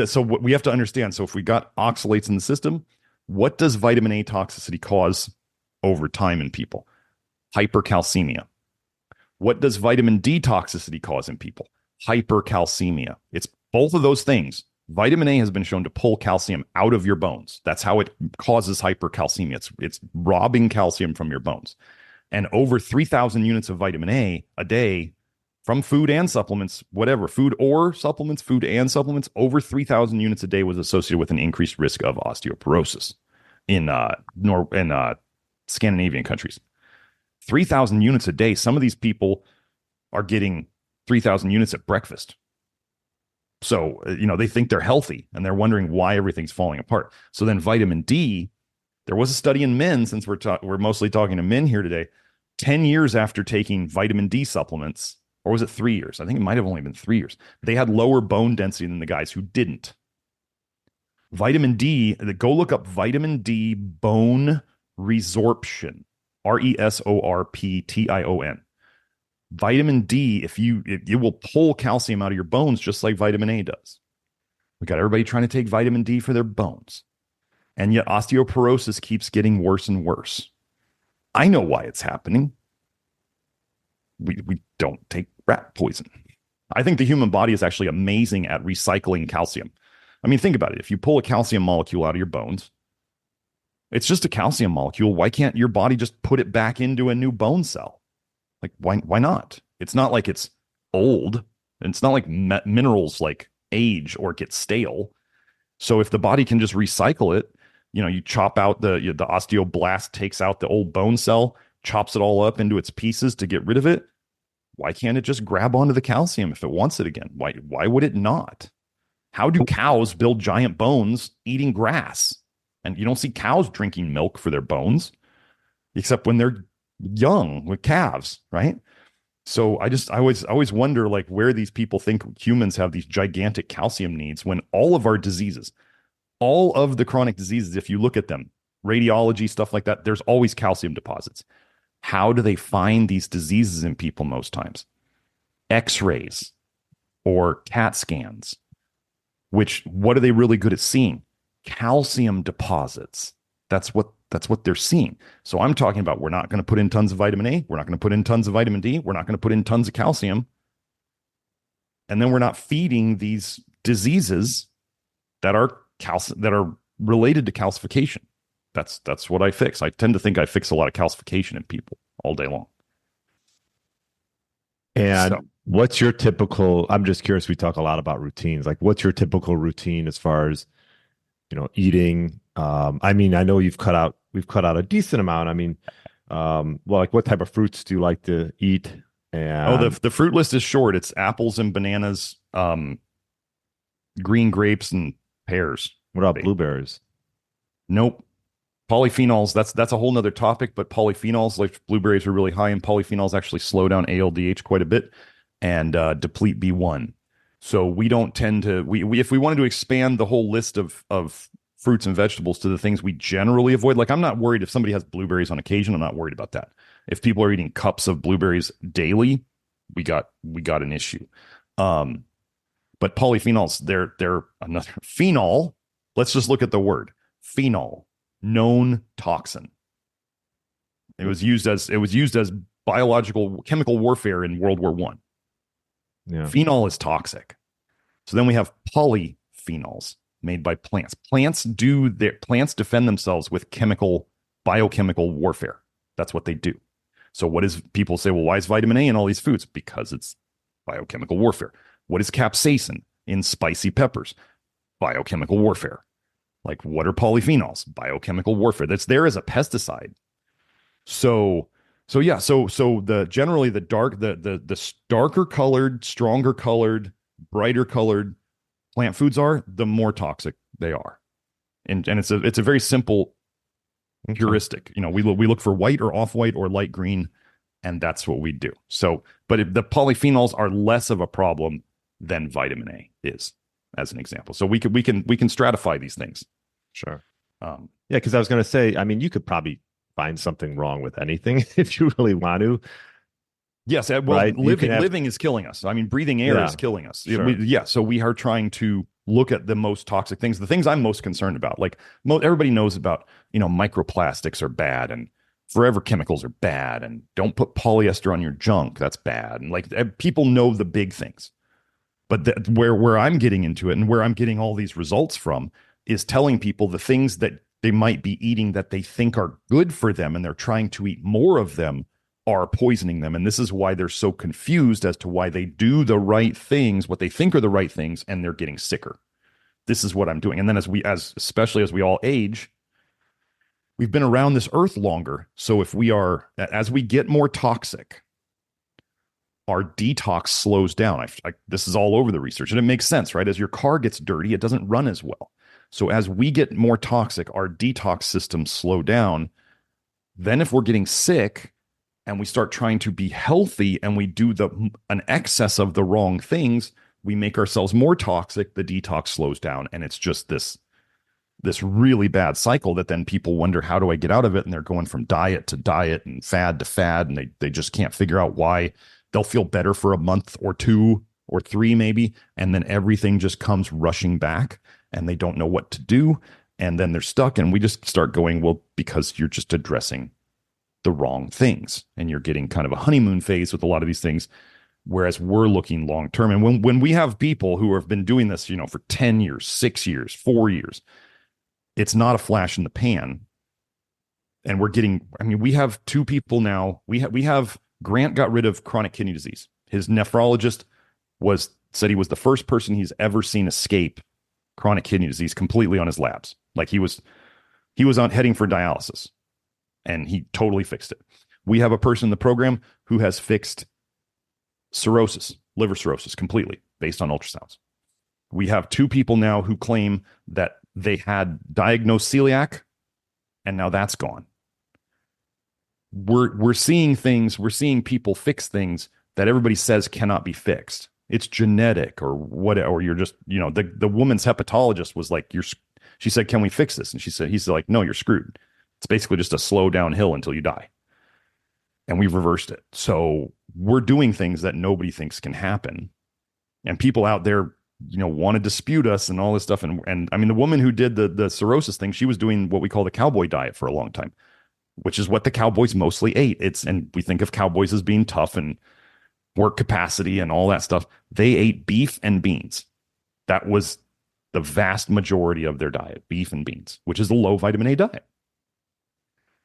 so what we have to understand. So if we got oxalates in the system, what does vitamin A toxicity cause over time in people? Hypercalcemia. What does vitamin D toxicity cause in people? Hypercalcemia. It's both of those things. Vitamin A has been shown to pull calcium out of your bones. That's how it causes hypercalcemia. It's robbing calcium from your bones. And over 3,000 units of vitamin A a day from food and supplements, whatever, food and supplements, over 3,000 units a day was associated with an increased risk of osteoporosis in Scandinavian countries. 3,000 units a day. Some of these people are getting 3,000 units at breakfast. So, they think they're healthy and they're wondering why everything's falling apart. So then vitamin D, there was a study in men, since we're mostly talking to men here today, 10 years after taking vitamin D supplements, or was it 3 years? I think it might have only been 3 years. They had lower bone density than the guys who didn't. Vitamin D, go look up vitamin D bone resorption, resorption. Vitamin D, it will pull calcium out of your bones just like vitamin A does. We got everybody trying to take vitamin D for their bones. And yet osteoporosis keeps getting worse and worse. I know why it's happening. We don't take rat poison. I think the human body is actually amazing at recycling calcium. I mean, think about it. If you pull a calcium molecule out of your bones, it's just a calcium molecule. Why can't your body just put it back into a new bone cell? Like, why not? It's not like it's old. And it's not like minerals like age or get stale. So if the body can just recycle it, you chop out the osteoblast, takes out the old bone cell, chops it all up into its pieces to get rid of it. Why can't it just grab onto the calcium if it wants it again? Why would it not? How do cows build giant bones eating grass? And you don't see cows drinking milk for their bones, except when they're young with calves, right? So I always wonder, like, where these people think humans have these gigantic calcium needs when all of our diseases, all of the chronic diseases, if you look at them, radiology, stuff like that, there's always calcium deposits. How do they find these diseases in people most times? X-rays or CAT scans, what are they really good at seeing? Calcium deposits. That's what they're seeing. So I'm talking about, we're not going to put in tons of vitamin A. We're not going to put in tons of vitamin D. We're not going to put in tons of calcium. And then we're not feeding these diseases that are related to calcification. That's what I fix. I tend to think I fix a lot of calcification in people all day long. And what's your typical, I'm just curious, we talk a lot about routines. Like, what's your typical routine as far as, eating? I mean, I know we've cut out a decent amount. I mean, like, what type of fruits do you like to eat? And the fruit list is short. It's apples and bananas, green grapes and pears. What about blueberries? Nope. Polyphenols, that's a whole nother topic, but polyphenols, like blueberries, are really high in polyphenols, actually slow down ALDH quite a bit and deplete B1. So we don't tend to, we if we wanted to expand the whole list of fruits and vegetables to the things we generally avoid, like I'm not worried if somebody has blueberries on occasion, I'm not worried about that. If people are eating cups of blueberries daily, we got an issue. But polyphenols, they're another phenol. Let's just look at the word phenol, known toxin. It was used as biological chemical warfare in World War I. Yeah. Phenol is toxic. So then we have polyphenols made by plants. Plants defend themselves with biochemical warfare. That's what they do. So what is, people say, well, why is vitamin A in all these foods? Because it's biochemical warfare. What is capsaicin in spicy peppers? Biochemical warfare. Like, what are polyphenols? Biochemical warfare. That's there as a pesticide. So the generally the darker colored, stronger colored, brighter colored plant foods are, the more toxic they are. And it's a very simple heuristic. You know, we look for white or off-white or light green, and that's what we do. So, but if the polyphenols are less of a problem than vitamin A is, as an example. So we can stratify these things. Sure. Yeah, because I was going to say, I mean, you could probably find something wrong with anything if you really want to. Yes, well, right? Living is killing us. I mean, breathing air is killing us. Sure. So we are trying to look at the most toxic things, the things I'm most concerned about. Like everybody knows about, microplastics are bad and forever chemicals are bad, and don't put polyester on your junk. That's bad. And like people know the big things. But where I'm getting into it and where I'm getting all these results from is telling people the things that they might be eating that they think are good for them, and they're trying to eat more of them, are poisoning them. And this is why they're so confused as to why they do the right things, what they think are the right things, and they're getting sicker. This is what I'm doing. And then especially as we all age, we've been around this earth longer. So as we get more toxic, our detox slows down. This is all over the research, and it makes sense, right? As your car gets dirty, it doesn't run as well. So as we get more toxic, our detox systems slow down. Then if we're getting sick and we start trying to be healthy and we do an excess of the wrong things, we make ourselves more toxic, the detox slows down, and it's just this really bad cycle that then people wonder, how do I get out of it? And they're going from diet to diet and fad to fad, and they just can't figure out why. They'll feel better for a month or 2 or 3 maybe, and then everything just comes rushing back and they don't know what to do, and then they're stuck. And we just start going, well, because you're just addressing the wrong things and you're getting kind of a honeymoon phase with a lot of these things, whereas we're looking long term. And when we have people who have been doing this, for 10 years, 6 years, 4 years, it's not a flash in the pan. And we have 2 people now. We have Grant got rid of chronic kidney disease. His nephrologist said he was the first person he's ever seen escape chronic kidney disease completely on his labs. Like he was heading for dialysis, and he totally fixed it. We have a person in the program who has fixed cirrhosis, liver cirrhosis, completely based on ultrasounds. We have 2 people now who claim that they had diagnosed celiac, and now that's gone. We're seeing people fix things that everybody says cannot be fixed. It's genetic or what, or you're just, the woman's hepatologist was like, she said, can we fix this? And he's like, no, you're screwed. It's basically just a slow downhill until you die. And we've reversed it. So we're doing things that nobody thinks can happen. And people out there, want to dispute us and all this stuff. And I mean, the woman who did the cirrhosis thing, she was doing what we call the cowboy diet for a long time, which is what the cowboys mostly ate. And we think of cowboys as being tough and work capacity and all that stuff. They ate beef and beans. That was the vast majority of their diet, beef and beans, which is a low vitamin A diet.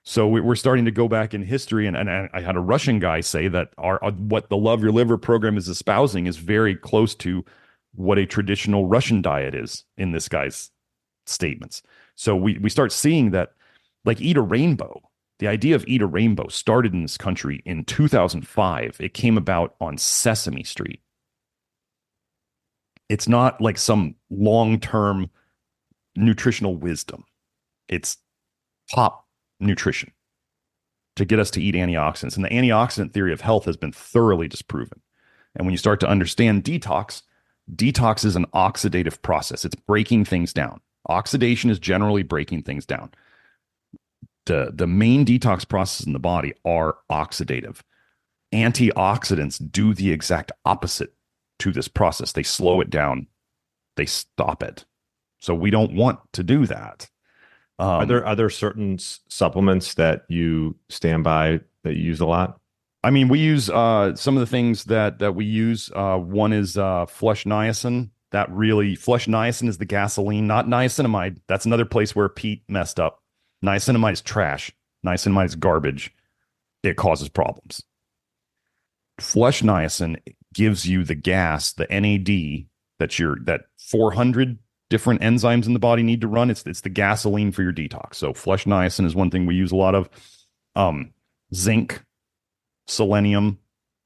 So we're starting to go back in history. And I had a Russian guy say that what the Love Your Liver program is espousing is very close to what a traditional Russian diet is in this guy's statements. So we start seeing that, like, eat a rainbow. The idea of eat a rainbow started in this country in 2005. It came about on Sesame Street. It's not like some long-term nutritional wisdom. It's top nutrition to get us to eat antioxidants. And the antioxidant theory of health has been thoroughly disproven. And when you start to understand detox, detox is an oxidative process. It's breaking things down. Oxidation is generally breaking things down. The main detox processes in the body are oxidative. Antioxidants do the exact opposite to this process. They slow it down. They stop it. So we don't want to do that. Are there certain supplements that you stand by that you use a lot? I mean, we use some of the things that we use. One is flush niacin. Flush niacin is the gasoline, not niacinamide. That's another place where Peat messed up. Niacinamide is trash. Niacinamide is garbage. It causes problems. Flush niacin gives you the gas, the NAD that 400 different enzymes in the body need to run. It's the gasoline for your detox. So flush niacin is one thing we use a lot of. Zinc, selenium,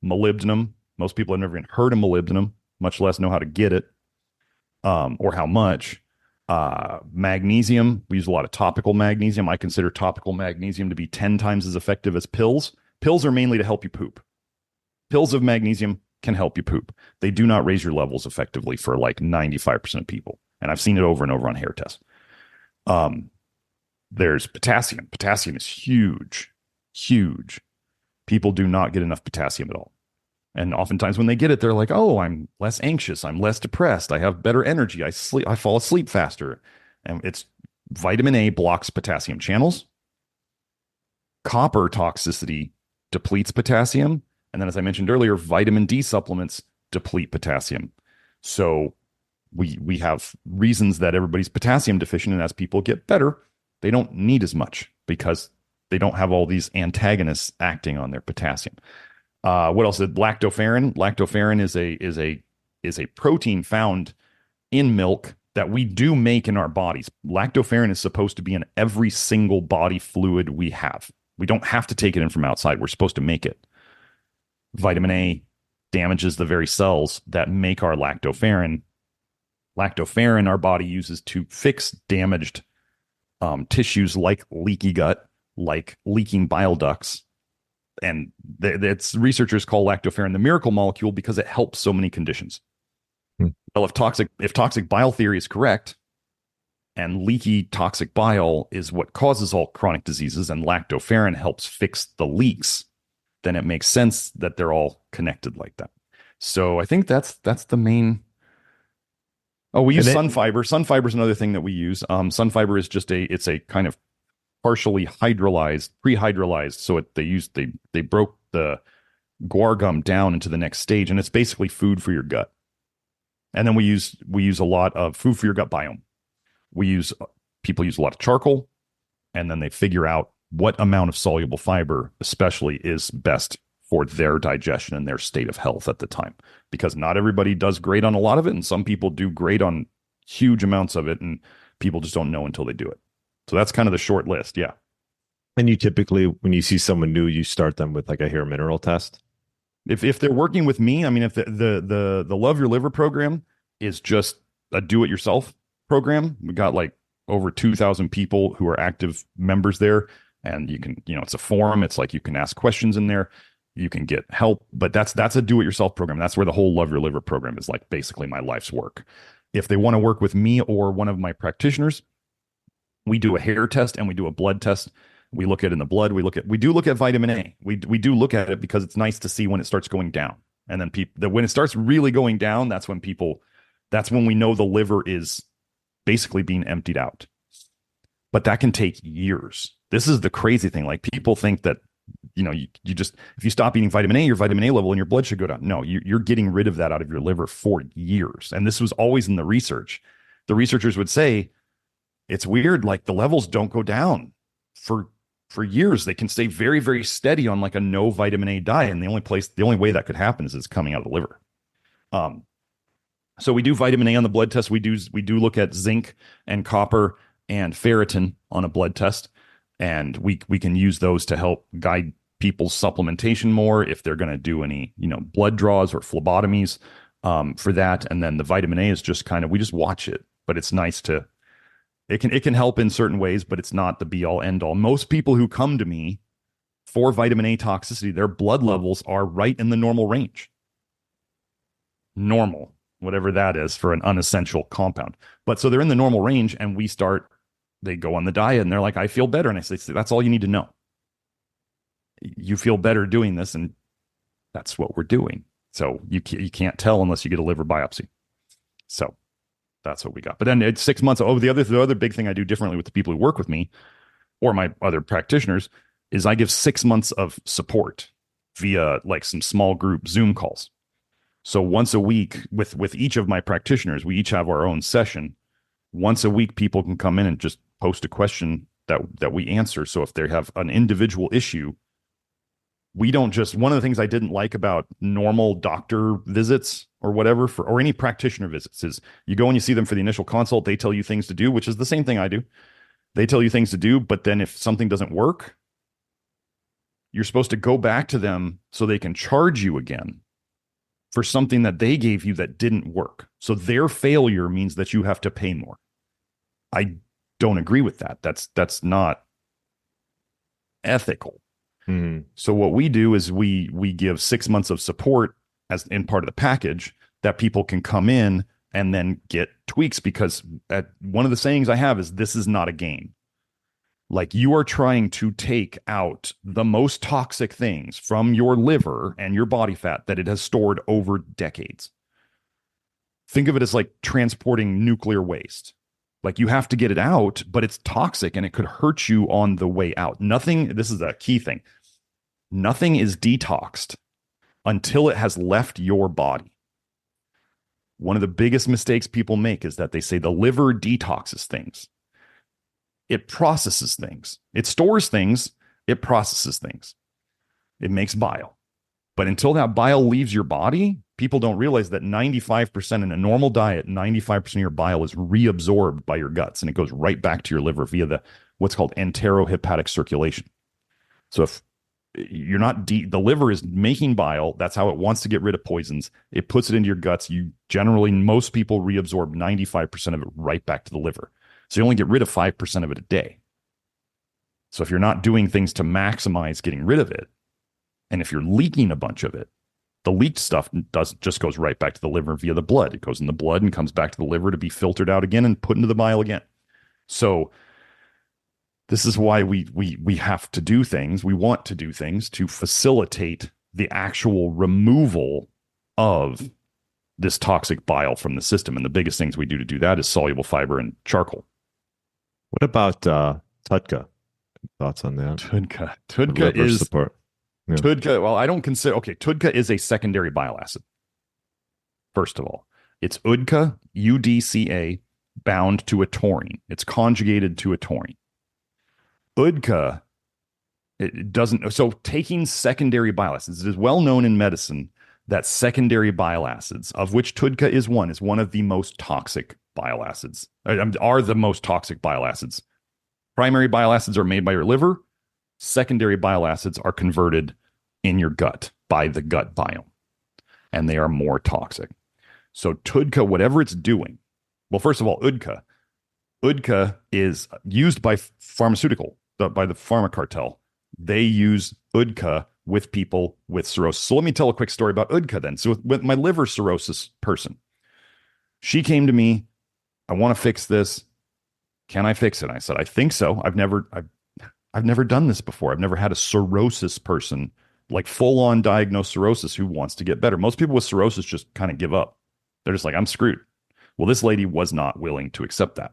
molybdenum. Most people have never even heard of molybdenum, much less know how to get it or how much. Magnesium. We use a lot of topical magnesium. I consider topical magnesium to be 10 times as effective as pills. Pills are mainly to help you poop. Pills of magnesium can help you poop. They do not raise your levels effectively for like 95% of people. And I've seen it over and over on hair tests. There's potassium. Potassium is huge, huge. People do not get enough potassium at all. And oftentimes when they get it, they're like, oh, I'm less anxious. I'm less depressed. I have better energy. I fall asleep faster. And it's vitamin A blocks potassium channels. Copper toxicity depletes potassium. And then, as I mentioned earlier, vitamin D supplements deplete potassium. So we have reasons that everybody's potassium deficient. And as people get better, they don't need as much because they don't have all these antagonists acting on their potassium. What else? Lactoferrin. Lactoferrin is a protein found in milk that we do make in our bodies. Lactoferrin is supposed to be in every single body fluid we have. We don't have to take it in from outside. We're supposed to make it. Vitamin A damages the very cells that make our lactoferrin. Lactoferrin our body uses to fix damaged tissues like leaky gut, like leaking bile ducts. And it's researchers call lactoferrin the miracle molecule because it helps so many conditions. Well, if toxic bile theory is correct, and leaky toxic bile is what causes all chronic diseases, and lactoferrin helps fix the leaks, then it makes sense that they're all connected like that. So I think that's the main. Oh, we use sunfiber. Sunfiber is another thing that we use. Sunfiber is just it's a kind of partially hydrolyzed, pre-hydrolyzed. So they broke the guar gum down into the next stage, and it's basically food for your gut. And then we use a lot of food for your gut biome. People use a lot of charcoal, and then they figure out what amount of soluble fiber especially is best for their digestion and their state of health at the time. Because not everybody does great on a lot of it, and some people do great on huge amounts of it, and people just don't know until they do it. So that's kind of the short list. Yeah. And you typically, when you see someone new, you start them with like a hair mineral test. If they're working with me, I mean, if the Love Your Liver program is just a do-it-yourself program, we got like over 2,000 people who are active members there, and you can, it's a forum. It's like you can ask questions in there, you can get help, but that's a do-it-yourself program. That's where the whole Love Your Liver program is like basically my life's work. If they want to work with me or one of my practitioners, we do a hair test and we do a blood test. We look at in the blood. We do look at vitamin A. We do look at it because it's nice to see when it starts going down. And then when it starts really going down, that's when we know the liver is basically being emptied out. But that can take years. This is the crazy thing. Like people think that, you just, if you stop eating vitamin A, your vitamin A level in your blood should go down. No, you're getting rid of that out of your liver for years. And this was always in the research. The researchers would say, it's weird. Like the levels don't go down for years. They can stay very, very steady on like a no vitamin A diet. And the only way that could happen is it's coming out of the liver. So we do vitamin A on the blood test. We do look at zinc and copper and ferritin on a blood test. And we can use those to help guide people's supplementation more if they're going to do any, blood draws or phlebotomies for that. And then the vitamin A is just we just watch it, but it's nice to It can help in certain ways, but it's not the be all end all. Most people who come to me for vitamin A toxicity, their blood levels are right in the normal range. Normal, whatever that is for an unessential compound. But so they're in the normal range, and they go on the diet, and they're like, I feel better. And I say, that's all you need to know. You feel better doing this, and that's what we're doing. So you can't tell unless you get a liver biopsy. So that's what we got. But then it's 6 months. Oh, the other big thing I do differently with the people who work with me or my other practitioners is I give 6 months of support via like some small group Zoom calls. So once a week with each of my practitioners, we each have our own session. Once a week, people can come in and just post a question that we answer. So if they have an individual issue, we don't just, one of the things I didn't like about normal doctor visits or whatever or any practitioner visits is you go and you see them for the initial consult. They tell you things to do, which is the same thing I do. They tell you things to do, but then if something doesn't work, you're supposed to go back to them so they can charge you again for something that they gave you that didn't work. So their failure means that you have to pay more. I don't agree with that. That's not ethical. So what we do is we give 6 months of support as in part of the package that people can come in and then get tweaks, because one of the sayings I have is this is not a game. Like, you are trying to take out the most toxic things from your liver and your body fat that it has stored over decades. Think of it as like transporting nuclear waste. Like, you have to get it out, but it's toxic and it could hurt you on the way out. This is a key thing. Nothing is detoxed until it has left your body. One of the biggest mistakes people make is that they say the liver detoxes things. It processes things. It stores things. It processes things. It makes bile. But until that bile leaves your body, people don't realize that 95% in a normal diet, 95% of your bile is reabsorbed by your guts, and it goes right back to your liver via what's called enterohepatic circulation. So if you're not the liver is making bile, that's how it wants to get rid of poisons. It puts it into your guts. Most people reabsorb 95% of it right back to the liver. So you only get rid of 5% of it a day. So if you're not doing things to maximize getting rid of it, and if you're leaking a bunch of it, the leaked stuff just goes right back to the liver via the blood. It goes in the blood and comes back to the liver to be filtered out again and put into the bile again. So this is why we have to do things. We want to do things to facilitate the actual removal of this toxic bile from the system. And the biggest things we do to do that is soluble fiber and charcoal. What about TUDCA? Thoughts on that? TUDCA is support. Yeah. TUDCA. Well, I don't consider. Okay, TUDCA is a secondary bile acid. First of all, it's UDCA bound to a taurine. It's conjugated to a taurine. UDCA, it doesn't. So taking secondary bile acids, it is well known in medicine that secondary bile acids, of which TUDCA is one of the most toxic bile acids, are the most toxic bile acids. Primary bile acids are made by your liver. Secondary bile acids are converted in your gut by the gut biome, and they are more toxic. So TUDCA, whatever it's doing, well, first of all, UDCA is used by by the pharma cartel. They use UDCA with people with cirrhosis. So let me tell a quick story about UDCA then. So with my liver cirrhosis person, she came to me, I want to fix this. Can I fix it? I said, I think so. I've never done this before. I've never had a cirrhosis person, like full on diagnosed cirrhosis, who wants to get better. Most people with cirrhosis just kind of give up. They're just like, I'm screwed. Well, this lady was not willing to accept that.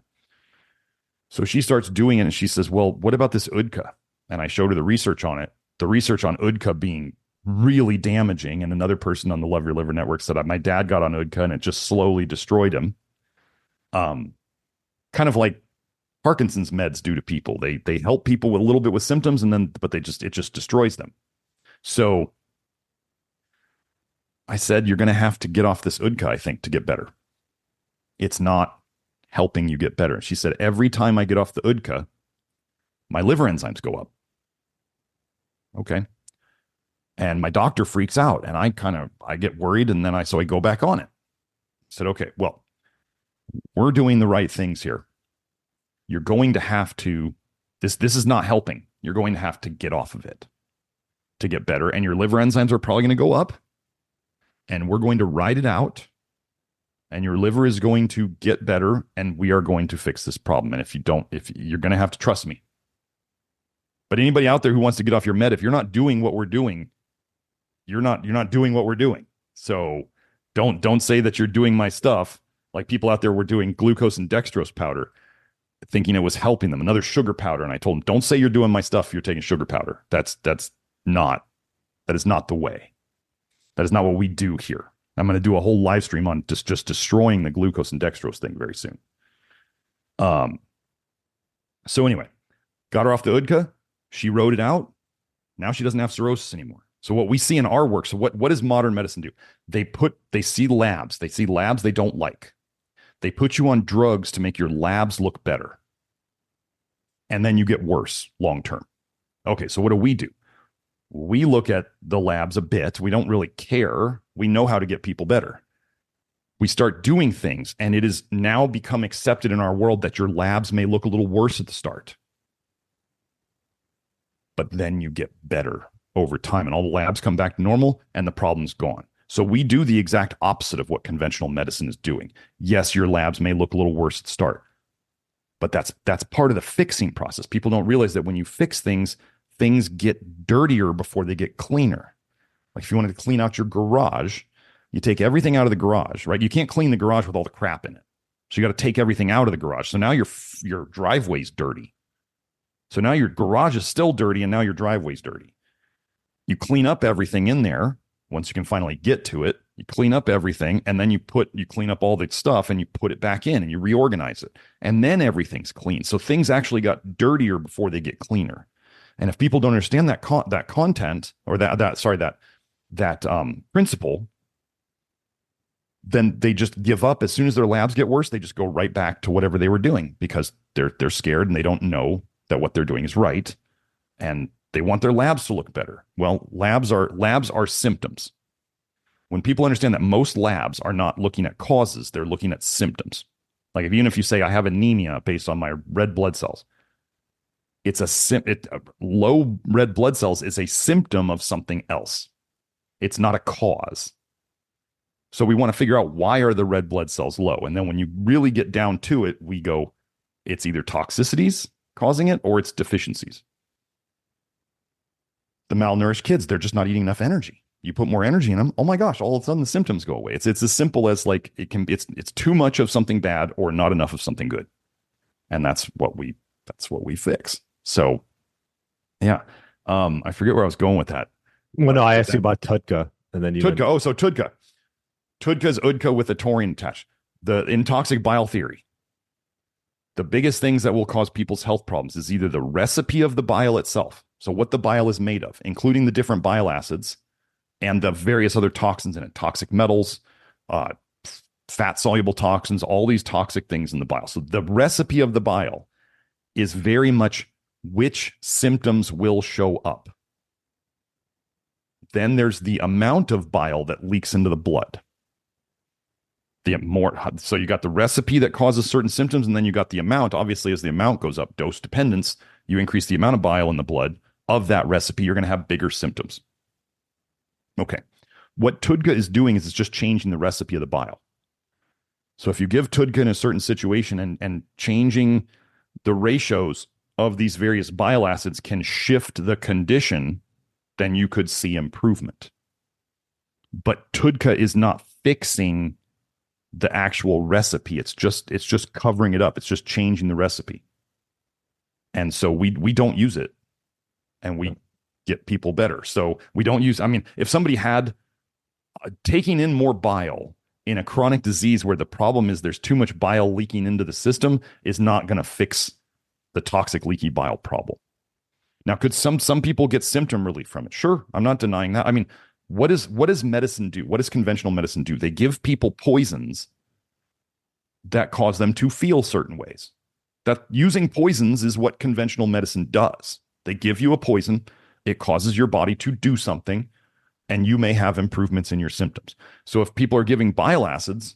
So she starts doing it and she says, well, what about this UDCA? And I showed her the research on it. The research on UDCA being really damaging. And another person on the Love Your Liver Network said, my dad got on UDCA and it just slowly destroyed him. Kind of like Parkinson's meds do to people. They help people with a little bit with symptoms, but it just destroys them. So I said, you're going to have to get off this UDCA, I think, to get better. It's not helping you get better. She said, every time I get off the UDCA, my liver enzymes go up. Okay. And my doctor freaks out and I get worried. And then I go back on it. I said, okay, well, we're doing the right things here. you're going to have to, this is not helping. You're going to have to get off of it to get better. And your liver enzymes are probably going to go up, and we're going to ride it out, and your liver is going to get better, and we are going to fix this problem. And if you're going to have to trust me. But anybody out there who wants to get off your med, if you're not doing what we're doing, you're not doing what we're doing. So don't say that you're doing my stuff. Like people out there were doing glucose and dextrose powder, thinking it was helping them. Another sugar powder. And I told them, don't say you're doing my stuff if you're taking sugar powder. That is not the way. That is not what we do here. I'm going to do a whole live stream on just destroying the glucose and dextrose thing very soon. So anyway, got her off the UDCA. She wrote it out. Now she doesn't have cirrhosis anymore. So what we see in our work, so what does modern medicine do? They see labs they don't like. They put you on drugs to make your labs look better. And then you get worse long term. Okay, so what do? We look at the labs a bit. We don't really care. We know how to get people better. We start doing things, and it is now become accepted in our world that your labs may look a little worse at the start. But then you get better over time, and all the labs come back to normal, and the problem's gone. So we do the exact opposite of what conventional medicine is doing. Yes, your labs may look a little worse at the start, but that's part of the fixing process. People don't realize that when you fix things, things get dirtier before they get cleaner. Like if you wanted to clean out your garage, you take everything out of the garage, right? You can't clean the garage with all the crap in it. So you got to take everything out of the garage. So now your driveway's dirty. So now your garage is still dirty, and now your driveway's dirty. You clean up everything in there. Once you can finally get to it, you clean up everything, and then you clean up all the stuff, and you put it back in, and you reorganize it. And then everything's clean. So things actually got dirtier before they get cleaner. And if people don't understand that content, or that principle, then they just give up. As soon as their labs get worse, they just go right back to whatever they were doing because they're scared and they don't know that what they're doing is right, and they want their labs to look better. Well, labs are symptoms. When people understand that most labs are not looking at causes, they're looking at symptoms. Like even if you say I have anemia based on my red blood cells, low red blood cells is a symptom of something else. It's not a cause. So we want to figure out, why are the red blood cells low? And then when you really get down to it, we go, it's either toxicities causing it, or it's deficiencies. The malnourished kids, they're just not eating enough energy. You put more energy in them, oh my gosh, all of a sudden the symptoms go away. It's as simple as like it's too much of something bad or not enough of something good. And that's what we fix. So yeah. I forget where I was going with that. Well, no, I asked you about TUDCA, and then you TUDCA. So TUDCA. TUDCA is UDCA with a taurine attached. The intoxic bile theory. The biggest things that will cause people's health problems is either the recipe of the bile itself, so what the bile is made of, including the different bile acids and the various other toxins in it, toxic metals, fat-soluble toxins, all these toxic things in the bile. So the recipe of the bile is very much which symptoms will show up. Then there's the amount of bile that leaks into the blood. So you got the recipe that causes certain symptoms, and then you got the amount. Obviously, as the amount goes up, dose dependence, you increase the amount of bile in the blood of that recipe, you're going to have bigger symptoms. Okay. What TUDCA is doing is it's just changing the recipe of the bile. So if you give TUDCA in a certain situation and changing the ratios of these various bile acids can shift the condition, then you could see improvement. But TUDCA is not fixing the actual recipe. It's just covering it up. It's just changing the recipe. And so we don't use it, and we get people better. So we don't use, if somebody had taking in more bile in a chronic disease where the problem is there's too much bile leaking into the system, is not going to fix the toxic leaky bile problem. Now, could some people get symptom relief from it? Sure. I'm not denying that. What does medicine do? What does conventional medicine do? They give people poisons that cause them to feel certain ways. That using poisons is what conventional medicine does. They give you a poison, it causes your body to do something, and you may have improvements in your symptoms. So if people are giving bile acids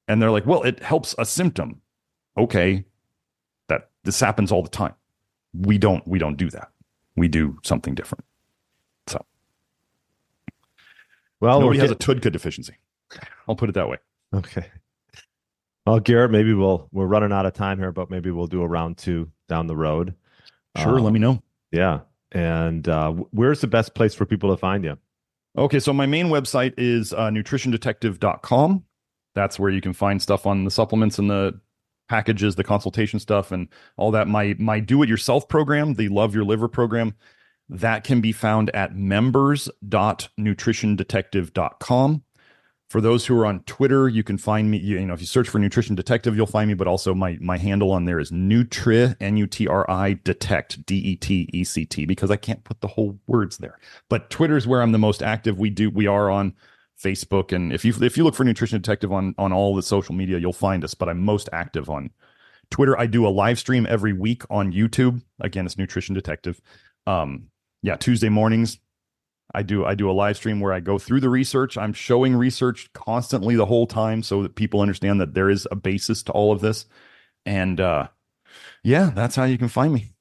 and they're like, well, it helps a symptom. Okay, this happens all the time. We don't do that. We do something different. So, well, nobody has a TUDCA deficiency. I'll put it that way. Okay. Well, Garrett, maybe we're running out of time here, but maybe we'll do a round 2 down the road. Sure. Let me know. Yeah. And where's the best place for people to find you? Okay. So my main website is nutritiondetective.com. That's where you can find stuff on the supplements and the packages, the consultation stuff, and all that. My do-it-yourself program, the Love Your Liver program, that can be found at members.nutritiondetective.com. For those who are on Twitter, you can find me, if you search for Nutrition Detective, you'll find me, but also my handle on there is Nutri, N-U-T-R-I, Detect, D-E-T-E-C-T, because I can't put the whole words there. But Twitter is where I'm the most active. We are on Facebook, and if you look for Nutrition Detective on all the social media, you'll find us, but I'm most active on Twitter. I do a live stream every week on YouTube. Again, it's Nutrition Detective. Tuesday mornings, I do a live stream where I go through the research. I'm showing research constantly the whole time so that people understand that there is a basis to all of this. And that's how you can find me.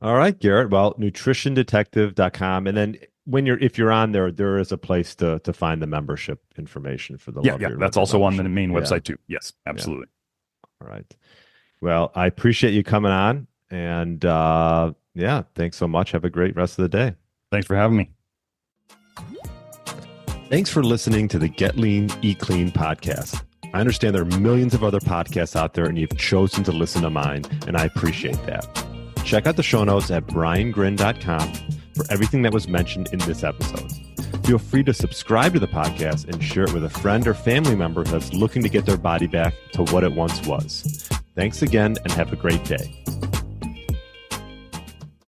All right, Garrett. Well, nutritiondetective.com. And then if you're on there, there is a place to find the membership information for the Love Your Liver. That's also on the main website too. Yes, absolutely. Yeah. All right. Well, I appreciate you coming on, and thanks so much. Have a great rest of the day. Thanks for having me. Thanks for listening to the Get Lean, Eat Clean podcast. I understand there are millions of other podcasts out there, and you've chosen to listen to mine, and I appreciate that. Check out the show notes at briangrin.com for everything that was mentioned in this episode. Feel free to subscribe to the podcast and share it with a friend or family member that's looking to get their body back to what it once was. Thanks again, and have a great day.